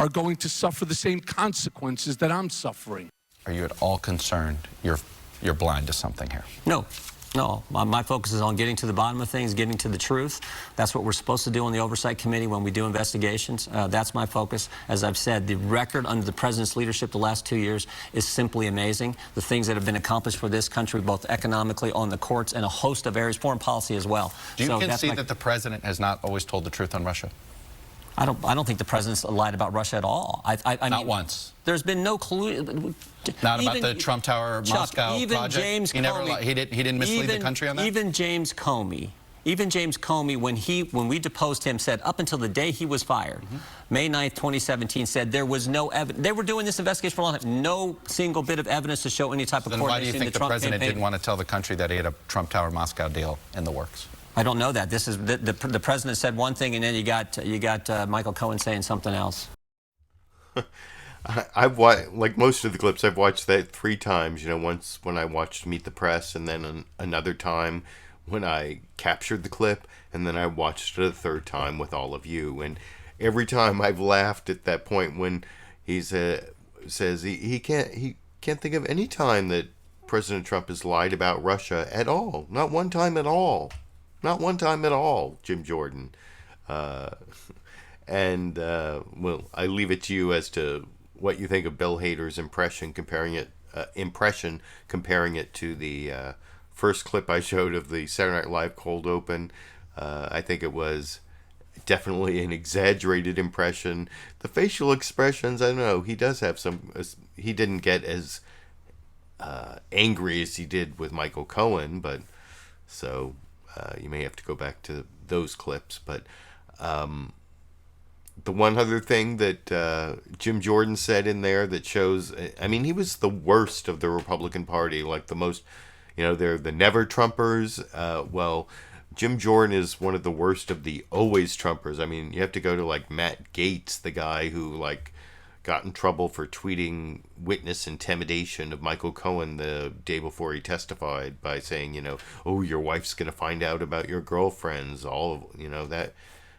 are going to suffer the same consequences that I'm suffering. Are you at all concerned you're blind to something here? No. No, my focus is on getting to the bottom of things, getting to the truth. That's what we're supposed to do on the Oversight Committee when we do investigations. That's my focus. As I've said, the record under the president's leadership the last 2 years is simply amazing. The things that have been accomplished for this country, both economically, on the courts, and a host of areas, foreign policy as well. Do you concede that the president has not always told the truth on Russia? I don't think the president's lied about Russia at all. I not mean, once. There's been no collusion. Not about the Trump Tower Moscow even project? James Comey, he didn't mislead the country on that? Even James Comey, when we deposed him, said up until the day he was fired, May 9th, 2017, said there was no evidence. They were doing this investigation for a long time. No single bit of evidence to show any type of coordination. Then why do you think the president didn't want to tell the country that he had a Trump Tower Moscow deal in the works? I don't know that. This is the president said one thing, and then you got Michael Cohen saying something else. I've watched, like most of the clips, I've watched that 3 times. You know, once when I watched Meet the Press, and then another time when I captured the clip, and then I watched it a 3rd time with all of you. And every time I've laughed at that point when he says he can't think of any time that President Trump has lied about Russia at all. Not one time at all. Not one time at all, Jim Jordan. Well, I leave it to you as to what you think of Bill Hader's impression, comparing it to the first clip I showed of the Saturday Night Live cold open. I think it was definitely an exaggerated impression. The facial expressions, I don't know. He does have some. He didn't get as angry as he did with Michael Cohen, but so you may have to go back to those clips. But the one other thing that Jim Jordan said in there that shows, I mean, he was the worst of the Republican Party, like the most, they're the never Trumpers. Well, Jim Jordan is one of the worst of the always Trumpers. I mean, you have to go to like Matt Gaetz, the guy who got in trouble for tweeting witness intimidation of Michael Cohen the day before he testified by saying, oh, your wife's going to find out about your girlfriends. That.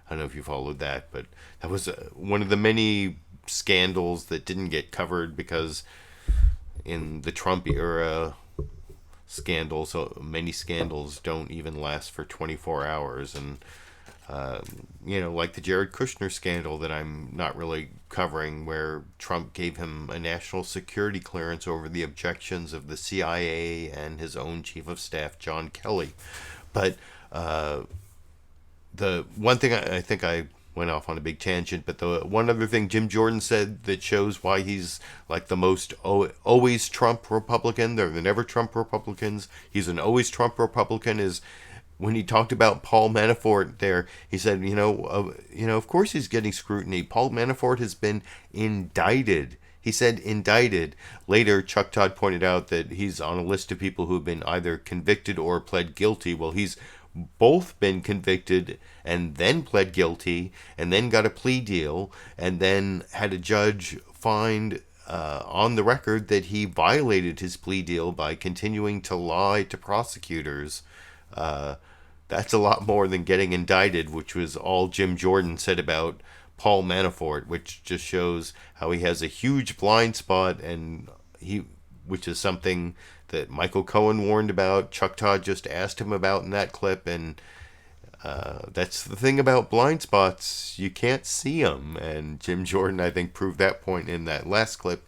I don't know if you followed that, but that was one of the many scandals that didn't get covered because in the Trump era, so many scandals don't even last for 24 hours. And, like the Jared Kushner scandal that I'm not really covering, where Trump gave him a national security clearance over the objections of the CIA and his own chief of staff, John Kelly. But the one thing I think I went off on a big tangent, but the one other thing Jim Jordan said that shows why he's like the most always Trump Republican. They're the never Trump Republicans. He's an always Trump Republican is when he talked about Paul Manafort there, he said, of course he's getting scrutiny. Paul Manafort has been indicted. He said indicted. Later, Chuck Todd pointed out that he's on a list of people who have been either convicted or pled guilty. Well, he's both been convicted and then pled guilty and then got a plea deal and then had a judge find on the record that he violated his plea deal by continuing to lie to prosecutors. That's a lot more than getting indicted, which was all Jim Jordan said about Paul Manafort, which just shows how he has a huge blind spot, and which is something that Michael Cohen warned about. Chuck Todd just asked him about in that clip, and that's the thing about blind spots. You can't see them, and Jim Jordan, I think, proved that point in that last clip.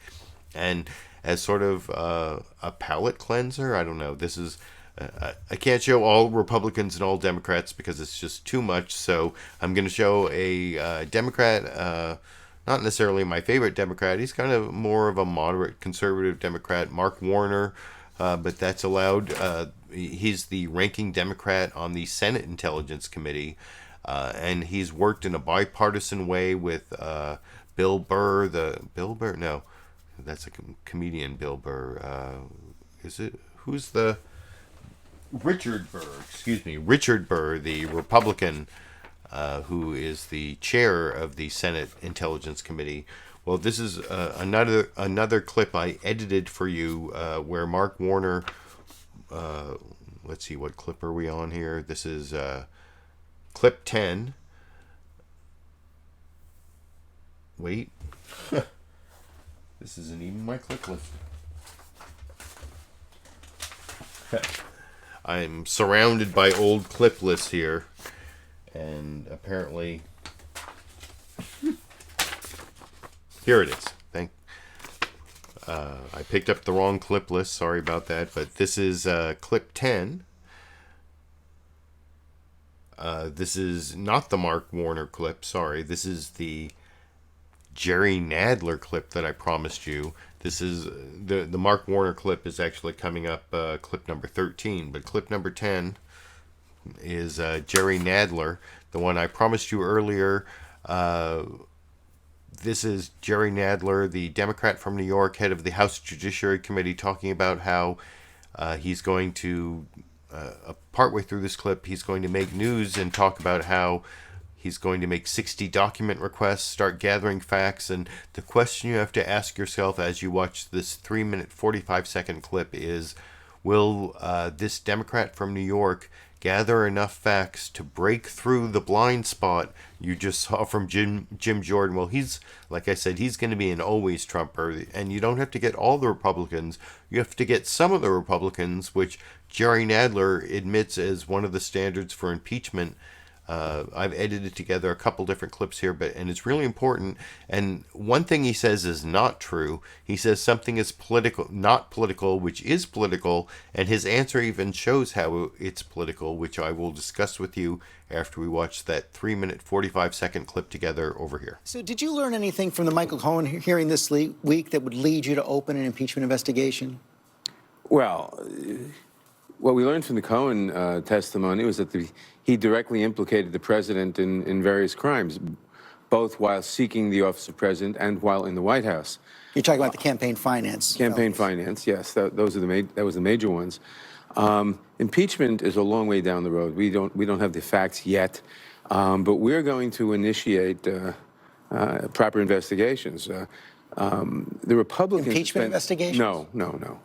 And as sort of a palate cleanser, I don't know, this is... I can't show all Republicans and all Democrats because it's just too much, so I'm going to show a Democrat, not necessarily my favorite Democrat. He's kind of more of a moderate conservative Democrat, Mark Warner, but that's allowed. He's the ranking Democrat on the Senate Intelligence Committee, and he's worked in a bipartisan way with Bill Burr. Bill Burr? No, that's a comedian, Bill Burr. Is it? Who's the... Richard Burr, the Republican who is the chair of the Senate Intelligence Committee. Well, this is another clip I edited for you where Mark Warner, let's see, what clip are we on here? This is clip 10. Wait. This isn't even my clip list. I'm surrounded by old clip lists here, and apparently, here it is. I picked up the wrong clip list. Sorry about that, but this is clip 10. This is not the Mark Warner clip. Sorry, this is the Jerry Nadler clip that I promised you. This is the Mark Warner clip is actually coming up, clip number 13, but clip number 10 is Jerry Nadler, the one I promised you earlier. This is Jerry Nadler, the Democrat from New York, head of the House Judiciary Committee, talking about how he's going to, partway through this clip, he's going to make news and talk about how he's going to make 60 document requests, start gathering facts, and the question you have to ask yourself as you watch this 3-minute, 45-second clip is, will this Democrat from New York gather enough facts to break through the blind spot you just saw from Jim Jordan? Well, he's, like I said, he's going to be an always Trumper, and you don't have to get all the Republicans. You have to get some of the Republicans, which Jerry Nadler admits as one of the standards for impeachment. I've edited together a couple different clips here, and it's really important. And one thing he says is not true. He says something is political, not political, which is political, and his answer even shows how it's political, which I will discuss with you after we watch that 3-minute, 45-second clip together over here. So did you learn anything from the Michael Cohen hearing this week that would lead you to open an impeachment investigation? Well, what we learned from the Cohen testimony was that he directly implicated the president in various crimes, both while seeking the office of president and while in the White House. You're talking about the campaign finance. Campaign finance, yes. That was the major ones. Impeachment is a long way down the road. We don't have the facts yet, but we're going to initiate proper investigations. The Republicans Impeachment investigations? No.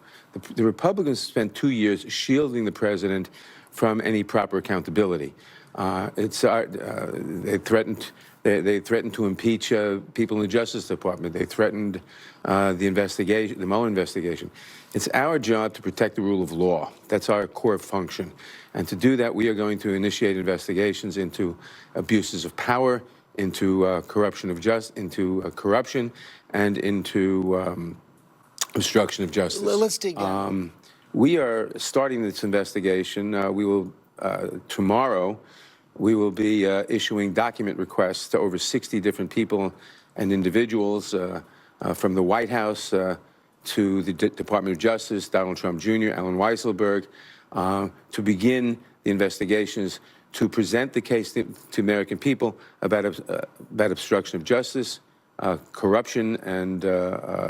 The Republicans spent 2 years shielding the president from any proper accountability. They threatened to impeach people in the Justice Department. They threatened the Mueller investigation. It's our job to protect the rule of law. That's our core function. And to do that, we are going to initiate investigations into abuses of power, into corruption, and into obstruction of justice. Let's dig in. We are starting this investigation. Tomorrow, we will be issuing document requests to over 60 different people and individuals from the White House to the Department of Justice, Donald Trump Jr., Allen Weisselberg, to begin the investigations, to present the case to American people about obstruction of justice, corruption, and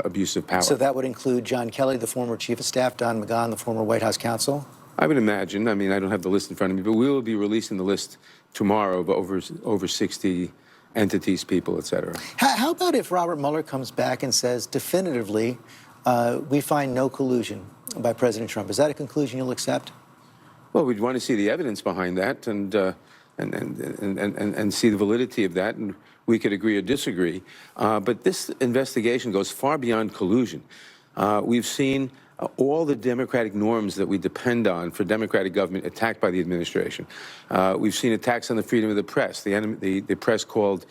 abuse of power. So that would include John Kelly, the former chief of staff, Don McGahn, the former White House counsel? I would imagine. I mean, I don't have the list in front of me, but we will be releasing the list tomorrow of over 60 entities, people, et cetera. How about if Robert Mueller comes back and says definitively, we find no collusion by President Trump? Is that a conclusion you'll accept? Well, we'd want to see the evidence behind that and see the validity of that, and we could agree or disagree. But this investigation goes far beyond collusion. We've seen all the democratic norms that we depend on for democratic government attacked by the administration. We've seen attacks on the freedom of the press, the press called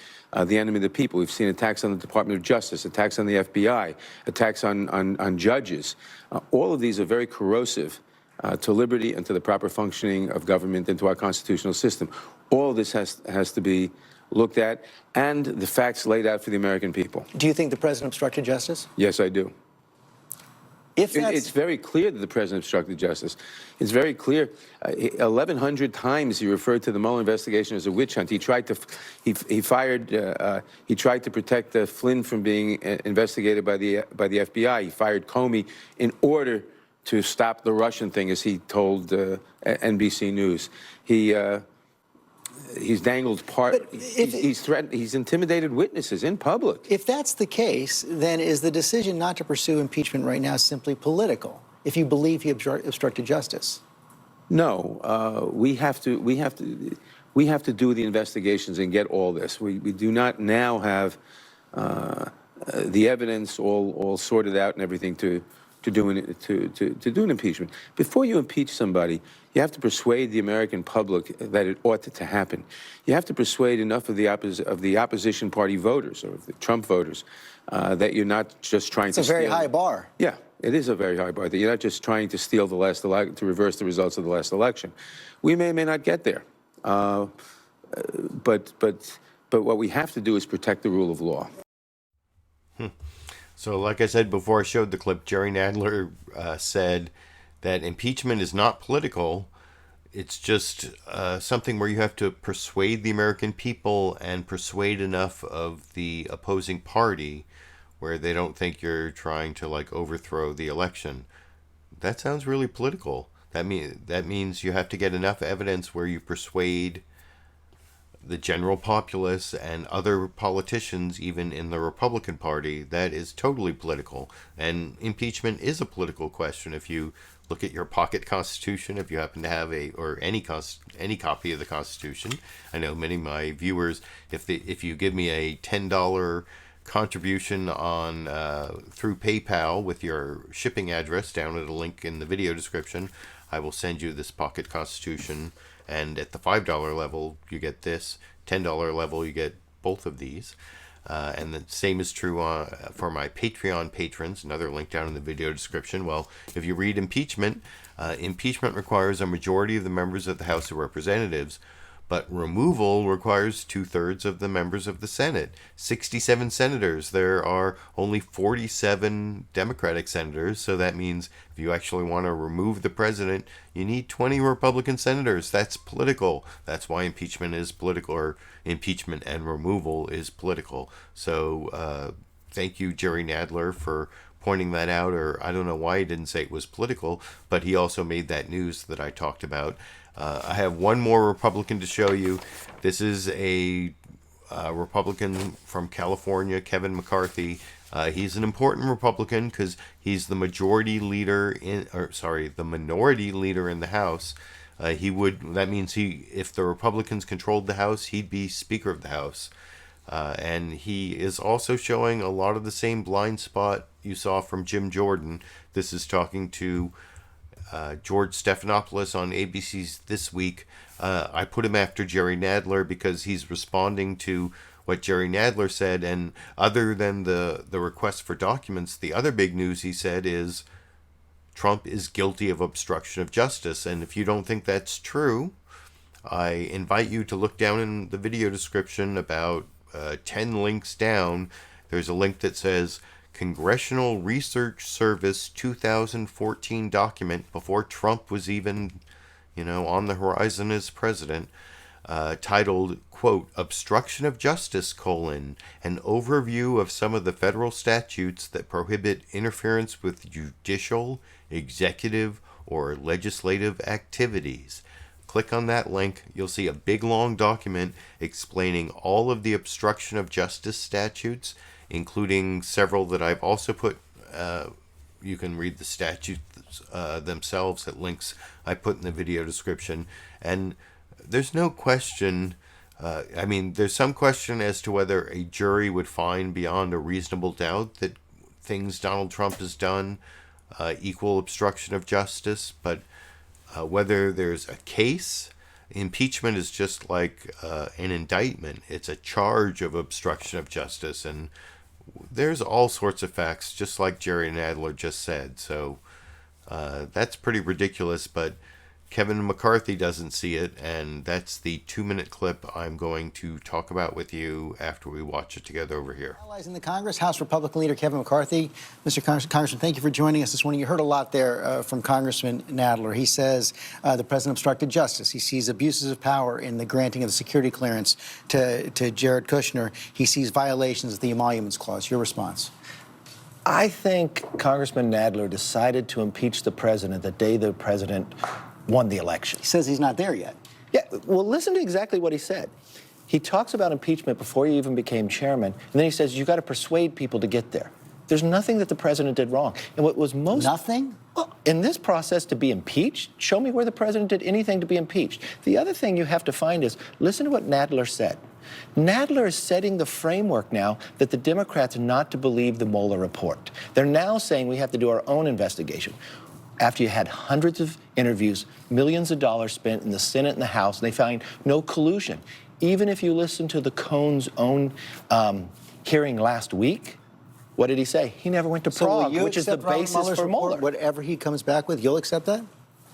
the enemy of the people. We've seen attacks on the Department of Justice, attacks on the FBI, attacks on judges. All of these are very corrosive to liberty and to the proper functioning of government and to our constitutional system. All of this has to be looked at, and the facts laid out for the American people. Do you think the president obstructed justice? Yes, I do. It's very clear that the president obstructed justice. It's very clear. 1,100 times he referred to the Mueller investigation as a witch hunt. He tried to protect Flynn from being investigated by the FBI. He fired Comey in order to stop the Russian thing, as he told NBC News. He's dangled he's threatened, he's intimidated witnesses in public. If that's the case, then is the decision not to pursue impeachment right now simply political, if you believe he obstructed justice? No, we have to do the investigations and get all this. We do not now have the evidence all sorted out and everything to do an impeachment. Before you impeach somebody, you have to persuade the American public that it ought to happen. You have to persuade enough of the opposition party voters, or of the Trump voters, that you're not just trying to steal. It's a very high bar. Yeah, it is a very high bar. That you're not just trying to steal the last election, to reverse the results of the last election. We may or may not get there, but what we have to do is protect the rule of law. So like I said before I showed the clip, Jerry Nadler said that impeachment is not political. It's just something where you have to persuade the American people and persuade enough of the opposing party where they don't think you're trying to overthrow the election. That sounds really political. That means you have to get enough evidence where you persuade the general populace and other politicians, even in the Republican Party. That is totally political. And impeachment is a political question. If you look at your pocket Constitution, if you happen to have any copy of the Constitution, I know many of my viewers, if you give me a $10 contribution on through PayPal with your shipping address down at a link in the video description, I will send you this pocket Constitution. And at the $5 level, you get this. $10 level, you get both of these. And the same is true for my Patreon patrons. Another link down in the video description. Well, if you read impeachment, impeachment requires a majority of the members of the House of Representatives, but removal requires 2/3 of the members of the Senate. 67 senators. There are only 47 Democratic senators, so that means if you actually want to remove the president, you need 20 Republican senators. That's political. That's why impeachment is political, or impeachment and removal is political. So thank you, Jerry Nadler, for pointing that out, or I don't know why he didn't say it was political, but he also made that news that I talked about. I have one more Republican to show you. This is a Republican from California, Kevin McCarthy. He's an important Republican because he's the minority leader in the House. That means if the Republicans controlled the House, he'd be Speaker of the House. And he is also showing a lot of the same blind spot you saw from Jim Jordan. This is talking to George Stephanopoulos on ABC's This Week. I put him after Jerry Nadler because he's responding to what Jerry Nadler said, and other than the request for documents, the other big news he said is Trump is guilty of obstruction of justice. And if you don't think that's true, I invite you to look down in the video description about 10 links down. There's a link that says Congressional Research Service 2014 document before Trump was even, on the horizon as president, titled, quote, Obstruction of Justice, an overview of some of the federal statutes that prohibit interference with judicial, executive, or legislative activities. Click on that link. You'll see a big long document explaining all of the obstruction of justice statutes, including several that I've also put. You can read the statutes themselves at links I put in the video description. And there's no question, there's some question as to whether a jury would find beyond a reasonable doubt that things Donald Trump has done equal obstruction of justice, but whether there's a case, impeachment is just like an indictment. It's a charge of obstruction of justice, and there's all sorts of facts, just like Jerry Nadler just said. So that's pretty ridiculous, but Kevin McCarthy doesn't see it, and that's the 2-minute clip I'm going to talk about with you after we watch it together over here. Allies in the Congress, House Republican leader Kevin McCarthy. Mr. Congressman, thank you for joining us this morning. You heard a lot there from Congressman Nadler. He says the president obstructed justice. He sees abuses of power in the granting of the security clearance to Jared Kushner. He sees violations of the Emoluments Clause. Your response? I think Congressman Nadler decided to impeach the president the day the president won the election. He says he's not there yet. Yeah, well, listen to exactly what he said. He talks about impeachment before he even became chairman, and then he says, you got to persuade people to get there. There's nothing that the president did wrong. And what was most... Nothing? Well, in this process to be impeached, show me where the president did anything to be impeached. The other thing you have to find is, listen to what Nadler said. Nadler is setting the framework now that the Democrats are not to believe the Mueller report. They're now saying we have to do our own investigation. After you had hundreds of interviews, millions of dollars spent in the Senate and the House, and they found no collusion. Even if you listen to the Cohen's own hearing last week, what did he say? He never went to Prague, which is the basis for Mueller. Whatever he comes back with, you'll accept that?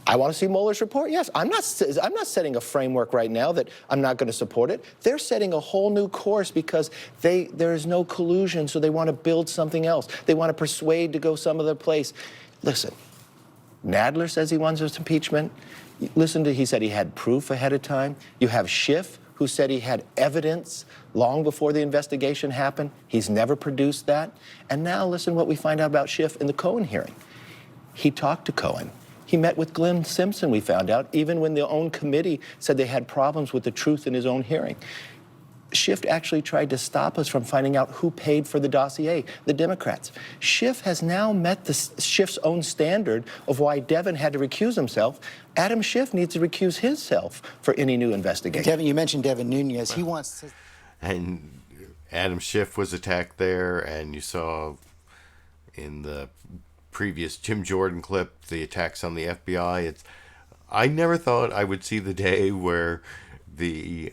I want to see Mueller's report, yes. I'm not setting a framework right now that I'm not going to support it. They're setting a whole new course because there is no collusion, so they want to build something else. They want to persuade to go some other place. Listen. Nadler says he wants his impeachment. He said he had proof ahead of time. You have Schiff, who said he had evidence long before the investigation happened. He's never produced that. And now listen what we find out about Schiff in the Cohen hearing. He talked to Cohen. He met with Glenn Simpson, we found out, even when their own committee said they had problems with the truth in his own hearing. Schiff actually tried to stop us from finding out who paid for the dossier, the Democrats. Schiff has now met Schiff's own standard of why Devin had to recuse himself. Adam Schiff needs to recuse himself for any new investigation. Devin, you mentioned Devin Nunes. He wants to... And Adam Schiff was attacked there, and you saw in the previous Jim Jordan clip the attacks on the FBI. I never thought I would see the day where the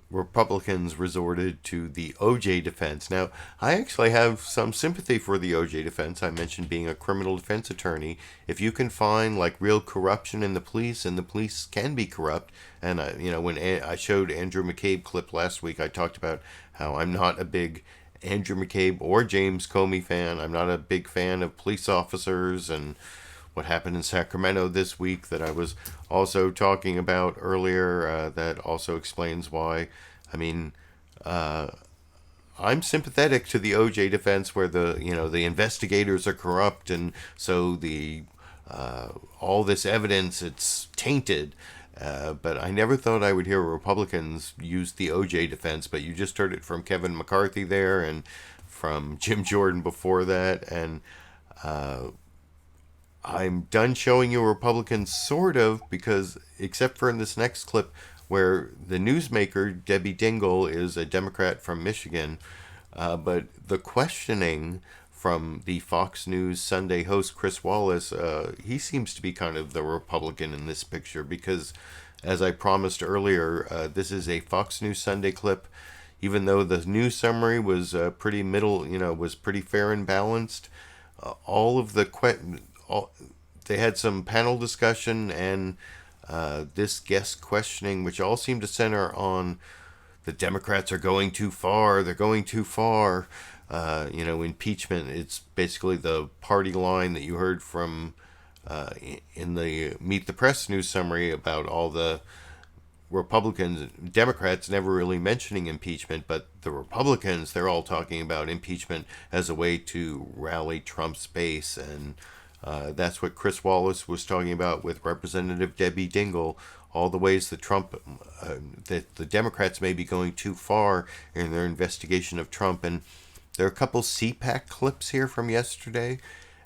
Republicans resorted to the OJ defense. Now, I actually have some sympathy for the OJ defense. I mentioned being a criminal defense attorney. If you can find like real corruption in the police, and the police can be corrupt, and when I showed Andrew McCabe clip last week, I talked about how I'm not a big Andrew McCabe or James Comey fan. I'm not a big fan of police officers and what happened in Sacramento this week that I was also talking about earlier, that also explains why. I I'm sympathetic to the OJ defense where the investigators are corrupt and so the all this evidence, it's tainted. But I never thought I would hear Republicans use the OJ defense, but you just heard it from Kevin McCarthy there and from Jim Jordan before that. And I'm done showing you Republicans, sort of, because except for in this next clip where the newsmaker, Debbie Dingell, is a Democrat from Michigan, but the questioning from the Fox News Sunday host, Chris Wallace, he seems to be kind of the Republican in this picture because, as I promised earlier, this is a Fox News Sunday clip. Even though the news summary was pretty middle, was pretty fair and balanced, they had some panel discussion and this guest questioning, which all seemed to center on the Democrats are going too far, they're going too far. Impeachment, it's basically the party line that you heard from in the Meet the Press news summary about all the Republicans, Democrats never really mentioning impeachment, but the Republicans, they're all talking about impeachment as a way to rally Trump's base. And that's what Chris Wallace was talking about with Representative Debbie Dingell, all the ways that that the Democrats may be going too far in their investigation of Trump. And there are a couple CPAC clips here from yesterday,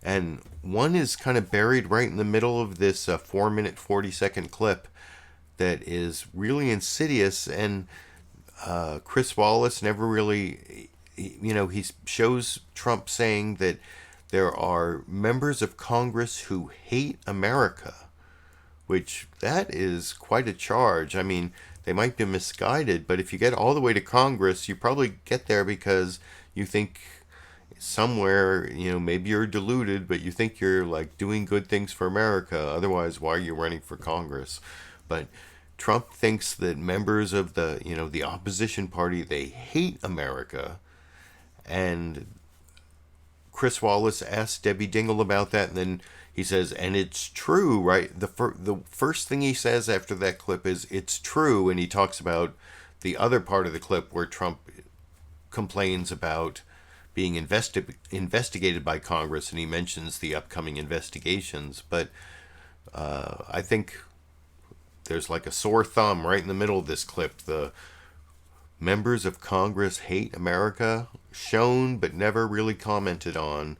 and one is kind of buried right in the middle of this 4-minute, 40-second clip that is really insidious, and Chris Wallace never really, he shows Trump saying that there are members of Congress who hate America, which that is quite a charge. I mean, they might be misguided, but if you get all the way to Congress, you probably get there because you think somewhere, maybe you're deluded, but you think you're like doing good things for America. Otherwise, why are you running for Congress? But Trump thinks that members of the opposition party, they hate America. And Chris Wallace asked Debbie Dingell about that, and then he says, and it's true, right? The first thing he says after that clip is, it's true, and he talks about the other part of the clip where Trump complains about being investigated by Congress, and he mentions the upcoming investigations. But I think there's like a sore thumb right in the middle of this clip. The members of Congress hate America, shown but never really commented on,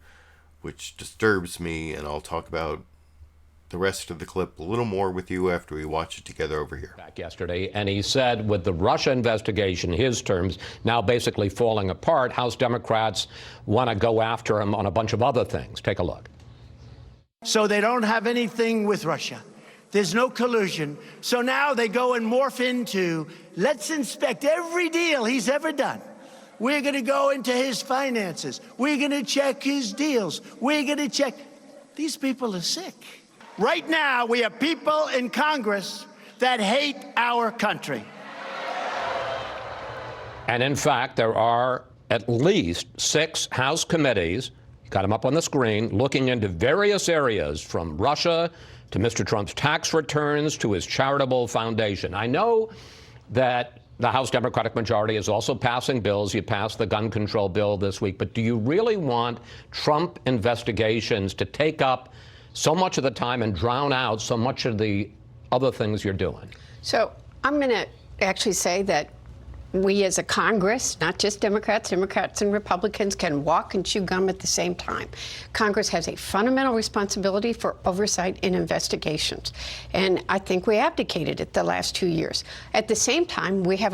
which disturbs me, and I'll talk about the rest of the clip a little more with you after we watch it together over here. Back yesterday, and he said with the Russia investigation, his terms, now basically falling apart, House Democrats want to go after him on a bunch of other things. Take a look. So they don't have anything with Russia. There's no collusion. So now they go and morph into, let's inspect every deal he's ever done. We're going to go into his finances. We're going to check his deals. We're going to check. These people are sick. Right now, we have people in Congress that hate our country. And in fact, there are at least 6 House committees, got them up on the screen, looking into various areas from Russia to Mr. Trump's tax returns to his charitable foundation. I know that the House Democratic majority is also passing bills. You passed the gun control bill this week. But do you really want Trump investigations to take up so much of the time and drown out so much of the other things you're doing? So I'm going to actually say that we as a Congress, not just Democrats and Republicans, can walk and chew gum at the same time. Congress has a fundamental responsibility for oversight in investigations. And I think we abdicated it the last 2 years. At the same time, we have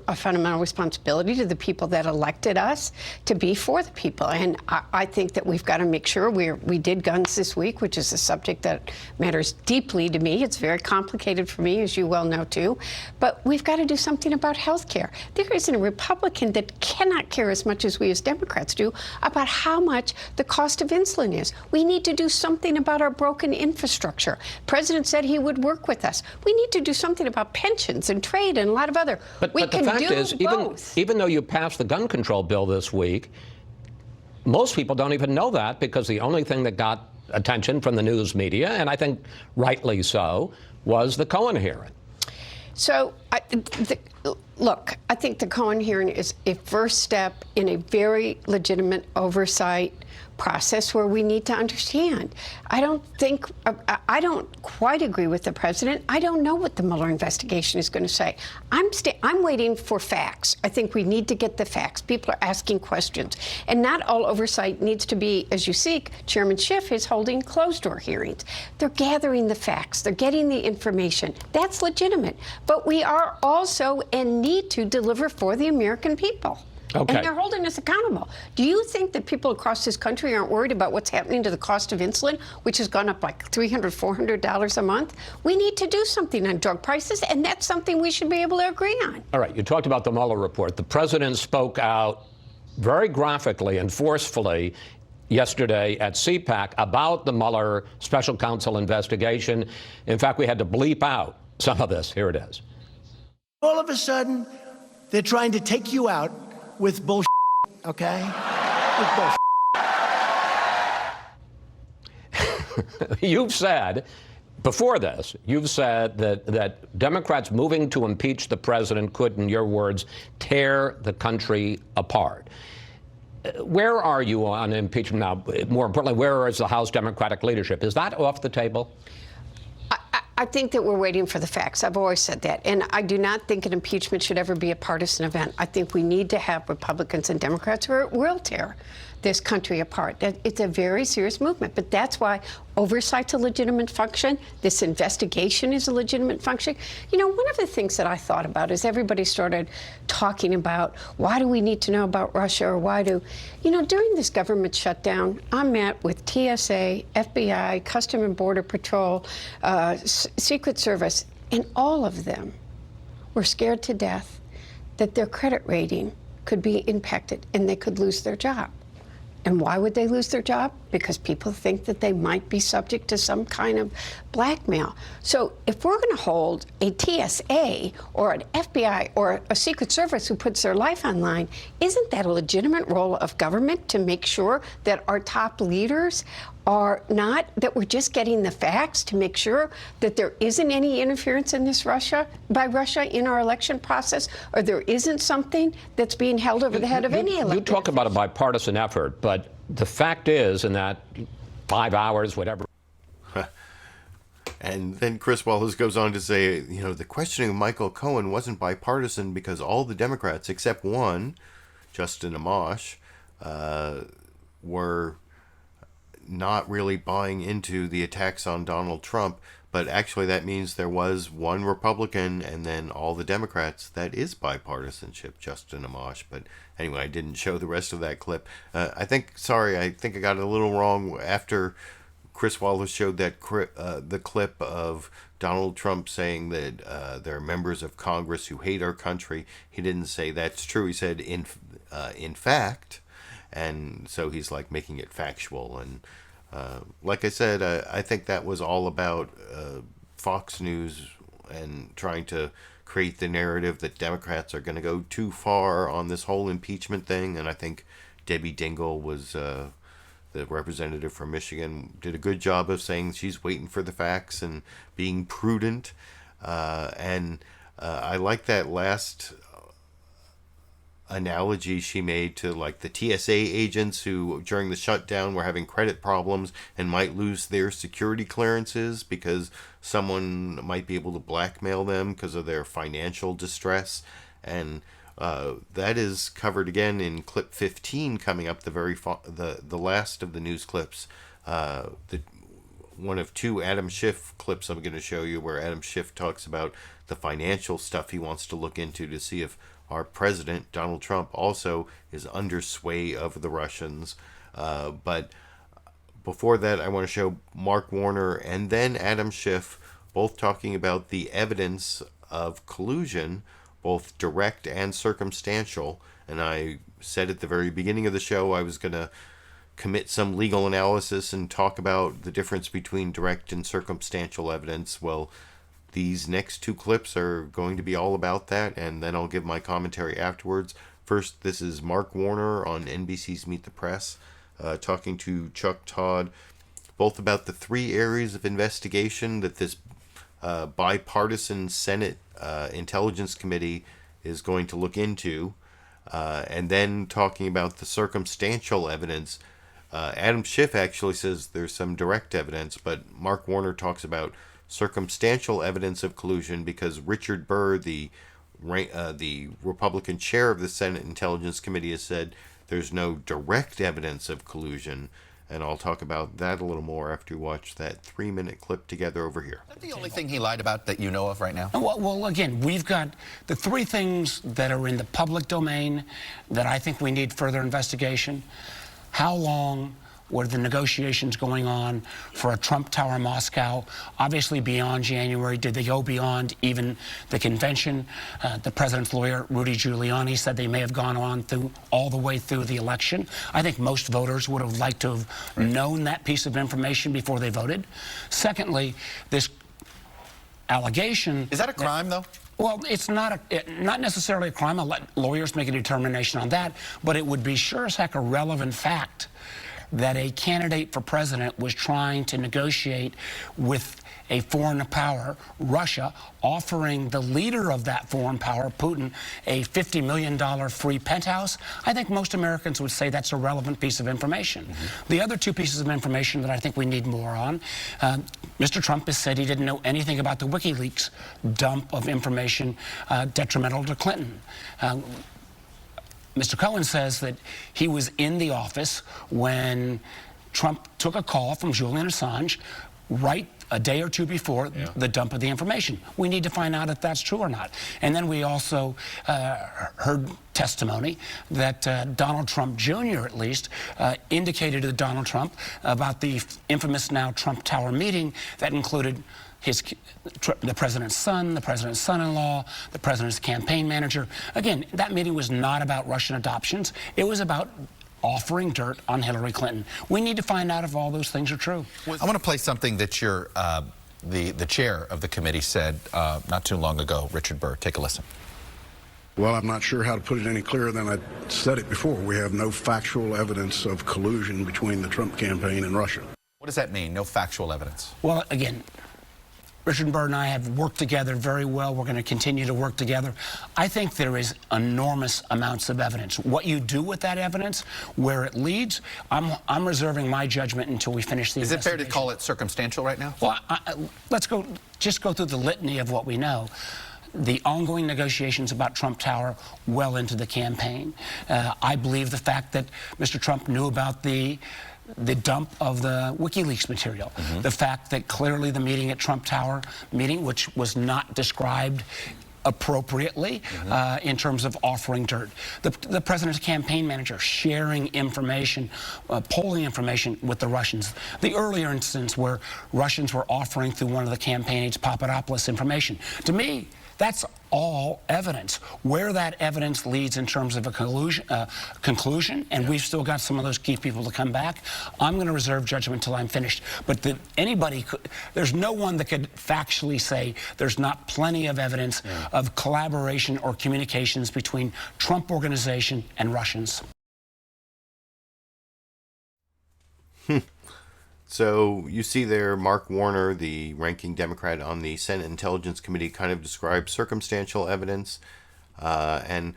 a fundamental responsibility to the people that elected us to be for the people. And I think that we've got to make sure we did guns this week, which is a subject that matters deeply to me. It's very complicated for me, as you well know, too. But we've got to do something about health care. There isn't a Republican that cannot care as much as we as Democrats do about how much the cost of insulin is. We need to do something about our broken infrastructure. The president said he would work with us. We need to do something about pensions and trade and a lot of other. But the fact is, even though you passed the gun control bill this week, most people don't even know that because the only thing that got attention from the news media, and I think rightly so, was the Cohen hearing. So, look, I think the Cohen hearing is a first step in a very legitimate oversight process where we need to understand. I don't quite agree with the president. I don't know what the Mueller investigation is going to say. I'm waiting for facts. I think we need to get the facts. People are asking questions. And not all oversight needs to be, as you seek. Chairman Schiff is holding closed-door hearings. They're gathering the facts. They're getting the information. That's legitimate. But we are also and need to deliver for the American people. Okay. And they're holding us accountable. Do you think that people across this country aren't worried about what's happening to the cost of insulin, which has gone up like $300, $400 a month? We need to do something on drug prices, and that's something we should be able to agree on. All right, you talked about the Mueller report. The president spoke out very graphically and forcefully yesterday at CPAC about the Mueller special counsel investigation. In fact, we had to bleep out some of this. Here it is. All of a sudden, they're trying to take you out with bullshit, okay? With bullshit. You've said, before this, you've said that Democrats moving to impeach the president could, in your words, tear the country apart. Where are you on impeachment now? More importantly, where is the House Democratic leadership? Is that off the table? I think that we're waiting for the facts. I've always said that. And I do not think an impeachment should ever be a partisan event. I think we need to have Republicans and Democrats who will tear this country apart. It's a very serious movement. But that's why oversight's a legitimate function. This investigation is a legitimate function. You know, one of the things that I thought about is everybody started talking about why do we need to know about Russia, or why do, you know, during this government shutdown, I met with TSA, FBI, Custom and Border Patrol, Secret Service, and all of them were scared to death that their credit rating could be impacted and they could lose their job. And why would they lose their job? Because people think that they might be subject to some kind of blackmail. So if we're going to hold a TSA or an FBI or a Secret Service who puts their life on line, isn't that a legitimate role of government to make sure that our top leaders are not, that we're just getting the facts to make sure that there isn't any interference in this by Russia in our election process, or there isn't something that's being held over the head of any election? You talk about a bipartisan effort, but the fact is, in that 5 hours, whatever. And then Chris Wallace goes on to say, you know, the questioning of Michael Cohen wasn't bipartisan because all the Democrats, except one, Justin Amash, were not really buying into the attacks on Donald Trump. But actually that means there was one Republican and then all the Democrats. That is bipartisanship, Justin Amash. But anyway, I didn't show the rest of that clip. I think I got it a little wrong after Chris Wallace showed that the clip of Donald Trump saying that there are members of Congress who hate our country. He didn't say that's true. He said in fact, and so he's like making it factual. And like I said, I think that was all about Fox News and trying to create the narrative that Democrats are going to go too far on this whole impeachment thing. And I think Debbie Dingell was the representative from Michigan, did a good job of saying she's waiting for the facts and being prudent. And I like that last analogy she made to like the TSA agents who during the shutdown were having credit problems and might lose their security clearances because someone might be able to blackmail them because of their financial distress. And that is covered again in clip 15 coming up, the last of the news clips, one of two Adam Schiff clips I'm going to show you, where Adam Schiff talks about the financial stuff he wants to look into to see if our president, Donald Trump, also is under sway of the Russians. But before that, I want to show Mark Warner and then Adam Schiff both talking about the evidence of collusion, both direct and circumstantial. And I said at the very beginning of the show I was going to commit some legal analysis and talk about the difference between direct and circumstantial evidence. Well, these next two clips are going to be all about that, and then I'll give my commentary afterwards. First, this is Mark Warner on NBC's Meet the Press, talking to Chuck Todd, both about the three areas of investigation that this bipartisan Senate Intelligence Committee is going to look into. And then talking about the circumstantial evidence, Adam Schiff actually says there's some direct evidence, but Mark Warner talks about circumstantial evidence of collusion because Richard Burr, the Republican chair of the Senate Intelligence Committee, has said there's no direct evidence of collusion. And I'll talk about that a little more after you watch that 3-minute clip together over here. Is that the only thing he lied about that you know of right now? Well, again, we've got the three things that are in the public domain that I think we need further investigation. How long were the negotiations going on for a Trump Tower in Moscow? Obviously beyond January. Did they go beyond even the convention? The president's lawyer, Rudy Giuliani, said they may have gone on all the way through the election. I think most voters would have liked to have known that piece of information before they voted. Secondly, this allegation... Is that a crime, though? Well, it's not necessarily a crime. I'll let lawyers make a determination on that, but it would be sure as heck a relevant fact that a candidate for president was trying to negotiate with a foreign power, Russia, offering the leader of that foreign power, Putin, a $50 million free penthouse. I think most Americans would say that's a relevant piece of information. The other two pieces of information that I think we need more on, Mr. Trump has said he didn't know anything about the WikiLeaks dump of information detrimental to Clinton. Mr. Cohen says that he was in the office when Trump took a call from Julian Assange right a day or two before the dump of the information. We need to find out if that's true or not. And then we also heard testimony that Donald Trump Jr., at least, indicated to Donald Trump about the infamous now Trump Tower meeting that included the president's son, the president's son-in-law, the president's campaign manager. Again, that meeting was not about Russian adoptions. It was about offering dirt on Hillary Clinton. We need to find out if all those things are true. I want to play something that the chair of the committee said not too long ago, Richard Burr. Take a listen. Well, I'm not sure how to put it any clearer than I said it before. We have no factual evidence of collusion between the Trump campaign and Russia. What does that mean, no factual evidence? Well, again, Richard Burr and I have worked together very well. We're going to continue to work together. I think there is enormous amounts of evidence. What you do with that evidence, where it leads, I'm reserving my judgment until we finish the investigation. Is it fair to call it circumstantial right now? Well, let's just go through the litany of what we know. The ongoing negotiations about Trump Tower well into the campaign. I believe the fact that Mr. Trump knew about the dump of the WikiLeaks material. The fact that clearly the meeting at Trump Tower meeting, which was not described appropriately in terms of offering dirt. The president's campaign manager sharing information, polling information with the Russians. The earlier instance where Russians were offering through one of the campaign aides, Papadopoulos, information. To me, that's all evidence. Where that evidence leads in terms of a conclusion, and we've still got some of those key people to come back, I'm going to reserve judgment until I'm finished. But there's no one that could factually say there's not plenty of evidence of collaboration or communications between Trump Organization and Russians. So you see there, Mark Warner, the ranking Democrat on the Senate Intelligence Committee, kind of describes circumstantial evidence. And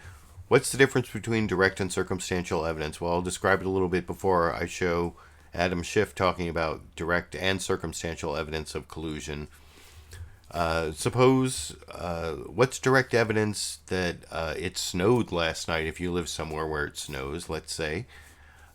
what's the difference between direct and circumstantial evidence? Well, I'll describe it a little bit before I show Adam Schiff talking about direct and circumstantial evidence of collusion. Suppose, what's direct evidence that it snowed last night if you live somewhere where it snows, let's say?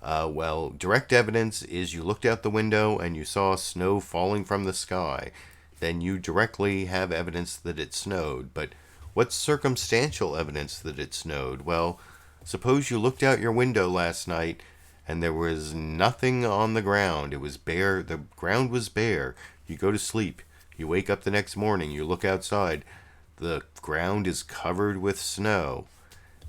Well, direct evidence is you looked out the window and you saw snow falling from the sky. Then you directly have evidence that it snowed. But what's circumstantial evidence that it snowed? Well, suppose you looked out your window last night and there was nothing on the ground. It was bare. The ground was bare. You go to sleep. You wake up the next morning. You look outside. The ground is covered with snow.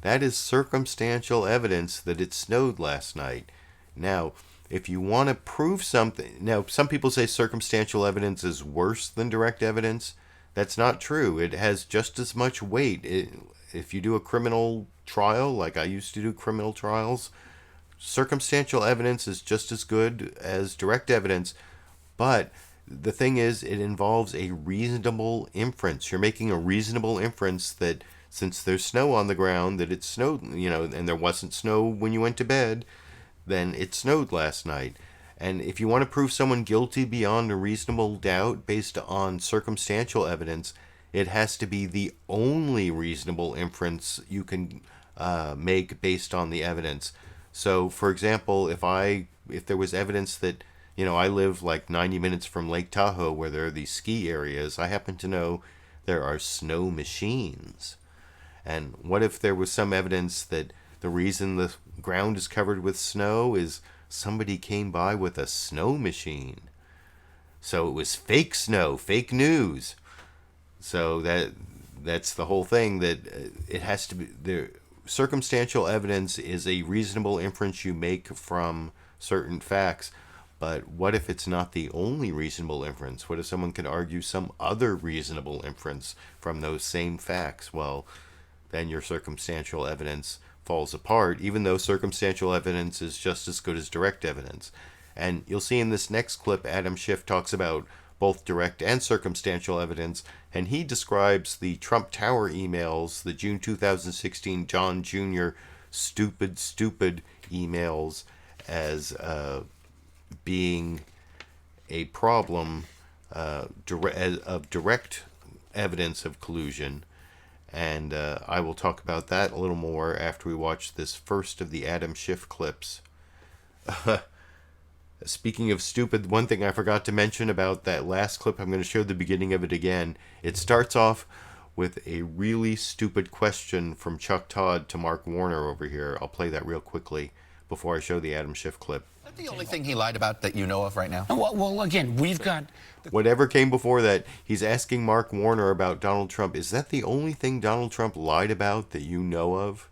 That is circumstantial evidence that it snowed last night. Now, if you want to prove something... Now, some people say circumstantial evidence is worse than direct evidence. That's not true. It has just as much weight. If you do a criminal trial, like I used to do criminal trials, circumstantial evidence is just as good as direct evidence. But the thing is, it involves a reasonable inference. You're making a reasonable inference that since there's snow on the ground, that it snowed, and there wasn't snow when you went to bed, then it snowed last night. And if you want to prove someone guilty beyond a reasonable doubt based on circumstantial evidence, it has to be the only reasonable inference you can make based on the evidence. So, for example, if there was evidence that I live like 90 minutes from Lake Tahoe where there are these ski areas, I happen to know there are snow machines. And what if there was some evidence that the reason the ground is covered with snow is somebody came by with a snow machine? So it was fake snow, fake news. So that's the whole thing, that it has to be there. Circumstantial evidence is a reasonable inference you make from certain facts. But what if it's not the only reasonable inference? What if someone can argue some other reasonable inference from those same facts? Well, then your circumstantial evidence falls apart, even though circumstantial evidence is just as good as direct evidence. And you'll see in this next clip, Adam Schiff talks about both direct and circumstantial evidence, and he describes the Trump Tower emails, the June 2016 John Jr. stupid emails, as being a problem of direct evidence of collusion. And I will talk about that a little more after we watch this first of the Adam Schiff clips. Speaking of stupid, one thing I forgot to mention about that last clip, I'm going to show the beginning of it again. It starts off with a really stupid question from Chuck Todd to Mark Warner over here. I'll play that real quickly before I show the Adam Schiff clip. Is that the only thing he lied about that you know of right now? Well, again, we've got... Whatever came before that, he's asking Mark Warner about Donald Trump. Is that the only thing Donald Trump lied about that you know of?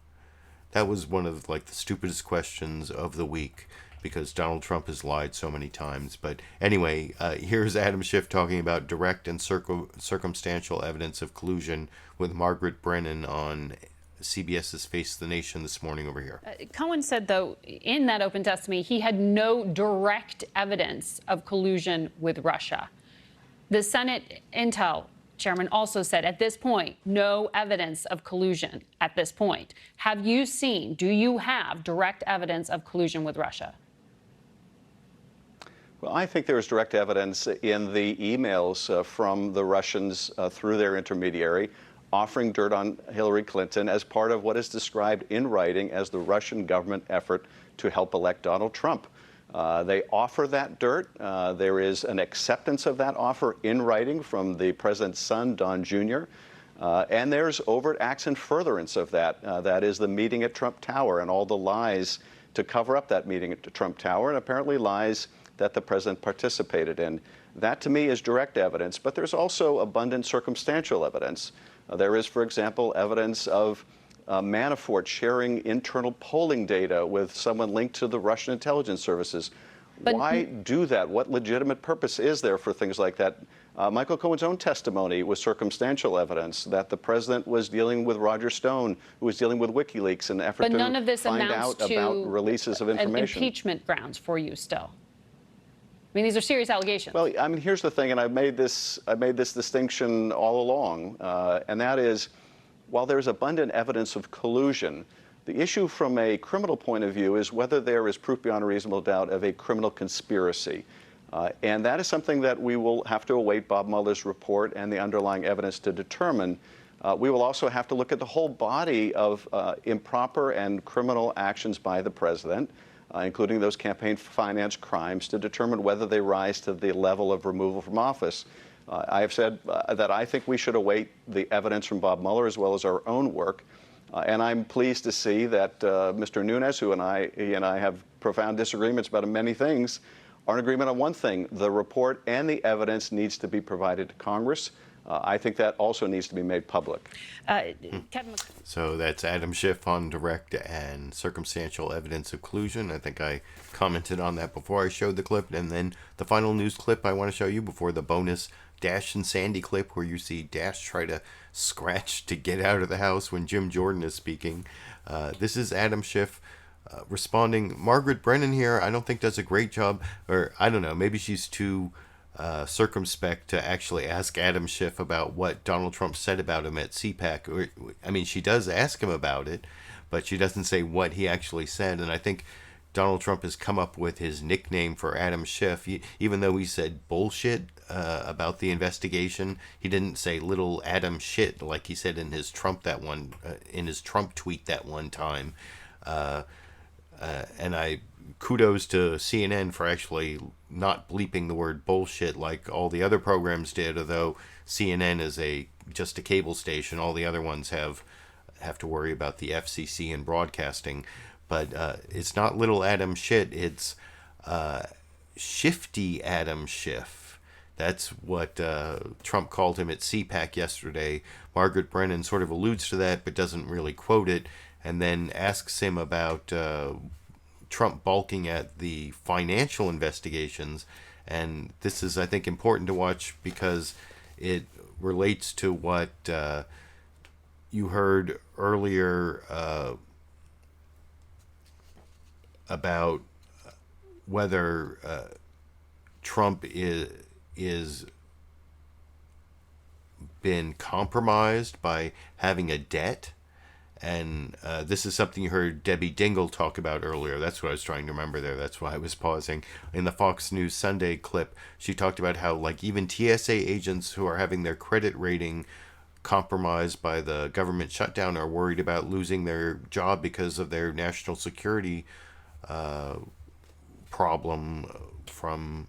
That was one of the stupidest questions of the week, because Donald Trump has lied so many times. But anyway, here's Adam Schiff talking about direct and circumstantial evidence of collusion with Margaret Brennan on CBS's Face the Nation this morning over here. Cohen said, though, in that open testimony, he had no direct evidence of collusion with Russia. The Senate Intel chairman also said, at this point, no evidence of collusion at this point. Do you have direct evidence of collusion with Russia? Well, I think there is direct evidence in the emails from the Russians through their intermediary, offering dirt on Hillary Clinton as part of what is described in writing as the Russian government effort to help elect Donald Trump. They offer that dirt. There is an acceptance of that offer in writing from the president's son, Don Jr., and there's overt acts in furtherance of that. That is the meeting at Trump Tower and all the lies to cover up that meeting at Trump Tower, and apparently lies that the president participated in. That, to me, is direct evidence, but there's also abundant circumstantial evidence. There is, for example, evidence of Manafort sharing internal polling data with someone linked to the Russian intelligence services. But why do that? What legitimate purpose is there for things like that? Michael Cohen's own testimony was circumstantial evidence that the president was dealing with Roger Stone, who was dealing with WikiLeaks in an effort to none of this find amounts out to about releases of information. Impeachment grounds for you still. I mean, these are serious allegations. Well, I mean, here's the thing, and I've made this distinction all along, and that is, while there's abundant evidence of collusion, the issue from a criminal point of view is whether there is proof beyond a reasonable doubt of a criminal conspiracy. And that is something that we will have to await Bob Mueller's report and the underlying evidence to determine. We will also have to look at the whole body of improper and criminal actions by the president, including those campaign finance crimes, to determine whether they rise to the level of removal from office. I have said that I think we should await the evidence from Bob Mueller as well as our own work. And I'm pleased to see that Mr. Nunes, he and I have profound disagreements about many things, are in agreement on one thing: the report and the evidence needs to be provided to Congress. I think that also needs to be made public. So that's Adam Schiff on direct and circumstantial evidence of collusion. I think I commented on that before I showed the clip. And then the final news clip I want to show you before the bonus Dash and Sandy clip, where you see Dash try to scratch to get out of the house when Jim Jordan is speaking. This is Adam Schiff responding. Margaret Brennan here, I don't think does a great job, or I don't know, maybe she's too circumspect to actually ask Adam Schiff about what Donald Trump said about him at CPAC. I mean, she does ask him about it, but she doesn't say what he actually said. And I think Donald Trump has come up with his nickname for Adam Schiff. Even though he said bullshit about the investigation, he didn't say little Adam shit like he said in his Trump tweet that one time. And I kudos to CNN for actually not bleeping the word bullshit like all the other programs did, although CNN is just a cable station. All the other ones have to worry about the FCC and broadcasting. But it's not little Adam shit, it's shifty Adam Schiff. That's what Trump called him at CPAC yesterday. Margaret Brennan sort of alludes to that but doesn't really quote it, and then asks him about Trump balking at the financial investigations. And this is, I think, important to watch because it relates to what you heard earlier about whether Trump is been compromised by having a debt. And this is something you heard Debbie Dingell talk about earlier. That's what I was trying to remember there. That's why I was pausing. In the Fox News Sunday clip, she talked about how like even TSA agents who are having their credit rating compromised by the government shutdown are worried about losing their job because of their national security problem from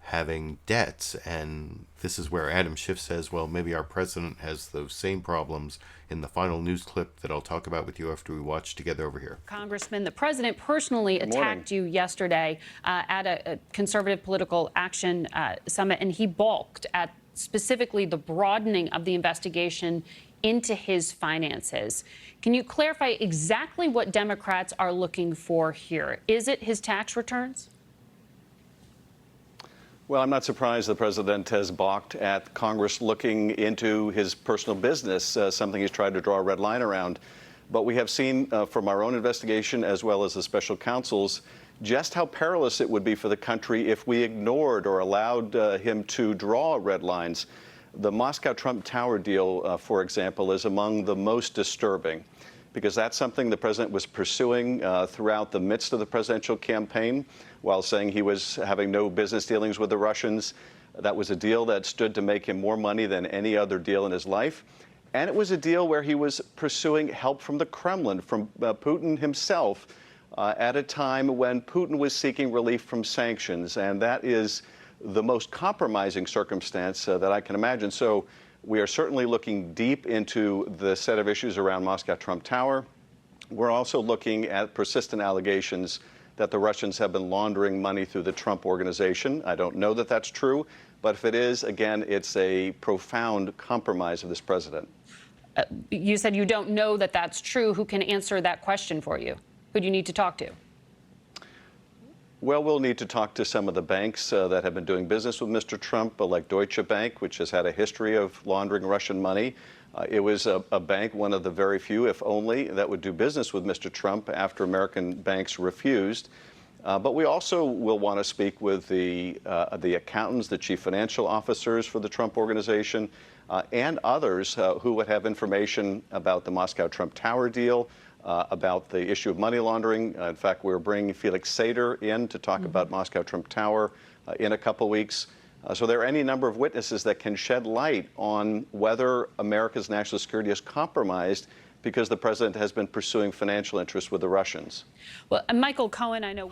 having debts. And this is where Adam Schiff says, well, maybe our president has those same problems in the final news clip that I'll talk about with you after we watch together over here. Congressman, the president personally attacked you yesterday at a conservative political action summit, and he balked at specifically the broadening of the investigation into his finances. Can you clarify exactly what Democrats are looking for here? Is it his tax returns? Well, I'm not surprised the president has balked at Congress looking into his personal business, something he's tried to draw a red line around. But we have seen from our own investigation as well as the special counsel's just how perilous it would be for the country if we ignored or allowed him to draw red lines. The Moscow Trump Tower deal, for example, is among the most disturbing because that's something the president was pursuing throughout the midst of the presidential campaign while saying he was having no business dealings with the Russians. That was a deal that stood to make him more money than any other deal in his life. And it was a deal where he was pursuing help from the Kremlin, from Putin himself, at a time when Putin was seeking relief from sanctions. And that is the most compromising circumstance that I can imagine. So we are certainly looking deep into the set of issues around Moscow Trump Tower. We're also looking at persistent allegations that the Russians have been laundering money through the Trump Organization. I don't know that that's true, but if it is, again, it's a profound compromise of this president. You said you don't know that that's true. Who can answer that question for you? Who do you need to talk to? Well, we'll need to talk to some of the banks that have been doing business with Mr. Trump, like Deutsche Bank, which has had a history of laundering Russian money. It was a bank, one of the very few, if only, that would do business with Mr. Trump after American banks refused. But we also will want to speak with the accountants, the chief financial officers for the Trump Organization, and others who would have information about the Moscow Trump Tower deal, about the issue of money laundering. In fact, we're bringing Felix Sater in to talk about Moscow Trump Tower in a couple weeks. So there are any number of witnesses that can shed light on whether America's national security is compromised because the president has been pursuing financial interests with the Russians. Well, Michael Cohen, I know.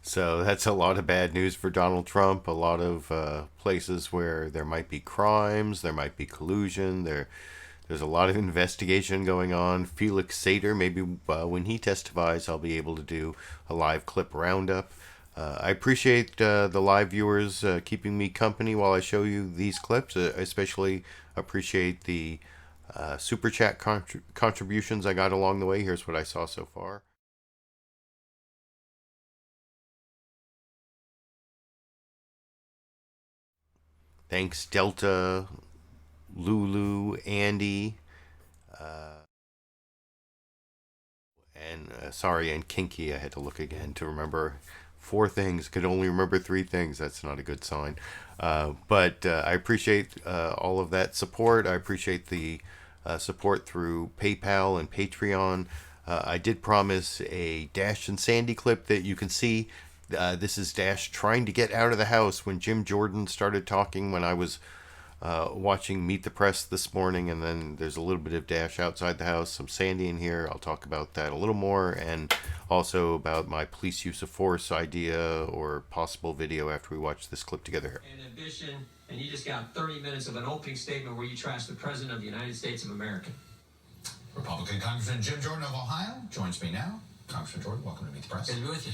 So that's a lot of bad news for Donald Trump, a lot of places where there might be crimes, there might be collusion, there's a lot of investigation going on. Felix Sater, maybe when he testifies, I'll be able to do a live clip roundup. I appreciate the live viewers keeping me company while I show you these clips. I especially appreciate the super chat contributions I got along the way. Here's what I saw so far. Thanks, Delta, Lulu, Andy, and sorry, and Kinky. I had to look again to remember 4 things, could only remember 3 things. That's not a good sign. But I appreciate all of that support. I appreciate the support through PayPal and Patreon. I did promise a Dash and Sandy clip that you can see. This is Dash trying to get out of the house when Jim Jordan started talking when I was watching Meet the Press this morning, and then there's a little bit of Dash outside the house, some Sandy in here. I'll talk about that a little more, and also about my police use of force idea or possible video after we watch this clip together. And ambition, and you just got 30 minutes of an opening statement where you trash the President of the United States of America. Republican Congressman Jim Jordan of Ohio joins me now. Congressman Jordan, welcome to Meet the Press. Good to be with you.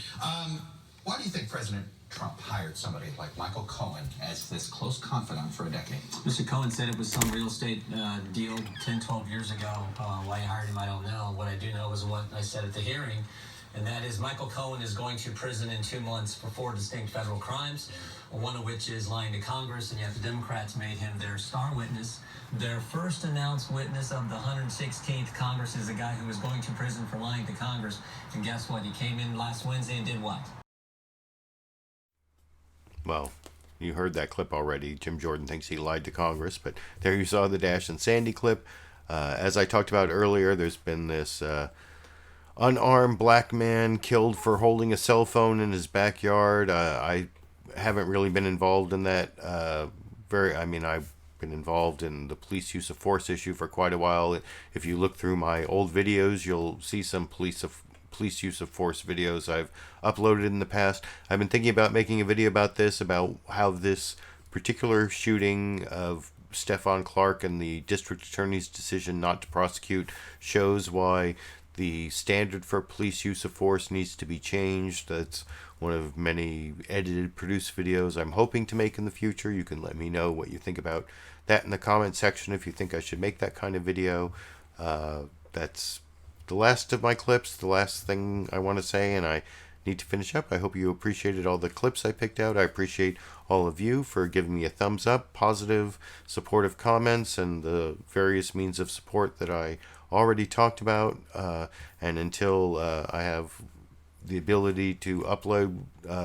Why do you think President Trump hired somebody like Michael Cohen as this close confidant for a decade? Mr. Cohen said it was some real estate deal 10, 12 years ago. Why he hired him, I don't know. What I do know is what I said at the hearing, and that is Michael Cohen is going to prison in 2 months for 4 distinct federal crimes, one of which is lying to Congress, and yet the Democrats made him their star witness. Their first announced witness of the 116th Congress is a guy who was going to prison for lying to Congress, and guess what? He came in last Wednesday and did what? Well, you heard that clip already. Jim Jordan thinks he lied to Congress, but there you saw the Dash and Sandy clip. As I talked about earlier, there's been this unarmed black man killed for holding a cell phone in his backyard. I haven't really been involved in that. I've been involved in the police use of force issue for quite a while. If you look through my old videos, you'll see some police use of force videos I've uploaded in the past. I've been thinking about making a video about this, about how this particular shooting of Stephan Clark and the district attorney's decision not to prosecute shows why the standard for police use of force needs to be changed. That's one of many edited, produced videos I'm hoping to make in the future. You can let me know what you think about that in the comment section if you think I should make that kind of video. That's the last of my clips, the last thing I want to say, and I need to finish up. I hope you appreciated all the clips I picked out. I appreciate all of you for giving me a thumbs up, positive, supportive comments, and the various means of support that I already talked about. And until I have the ability to upload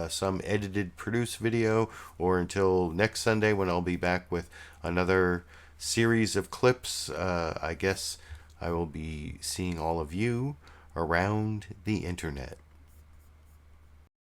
some edited, produced video, or until next Sunday when I'll be back with another series of clips, I guess I will be seeing all of you around the internet.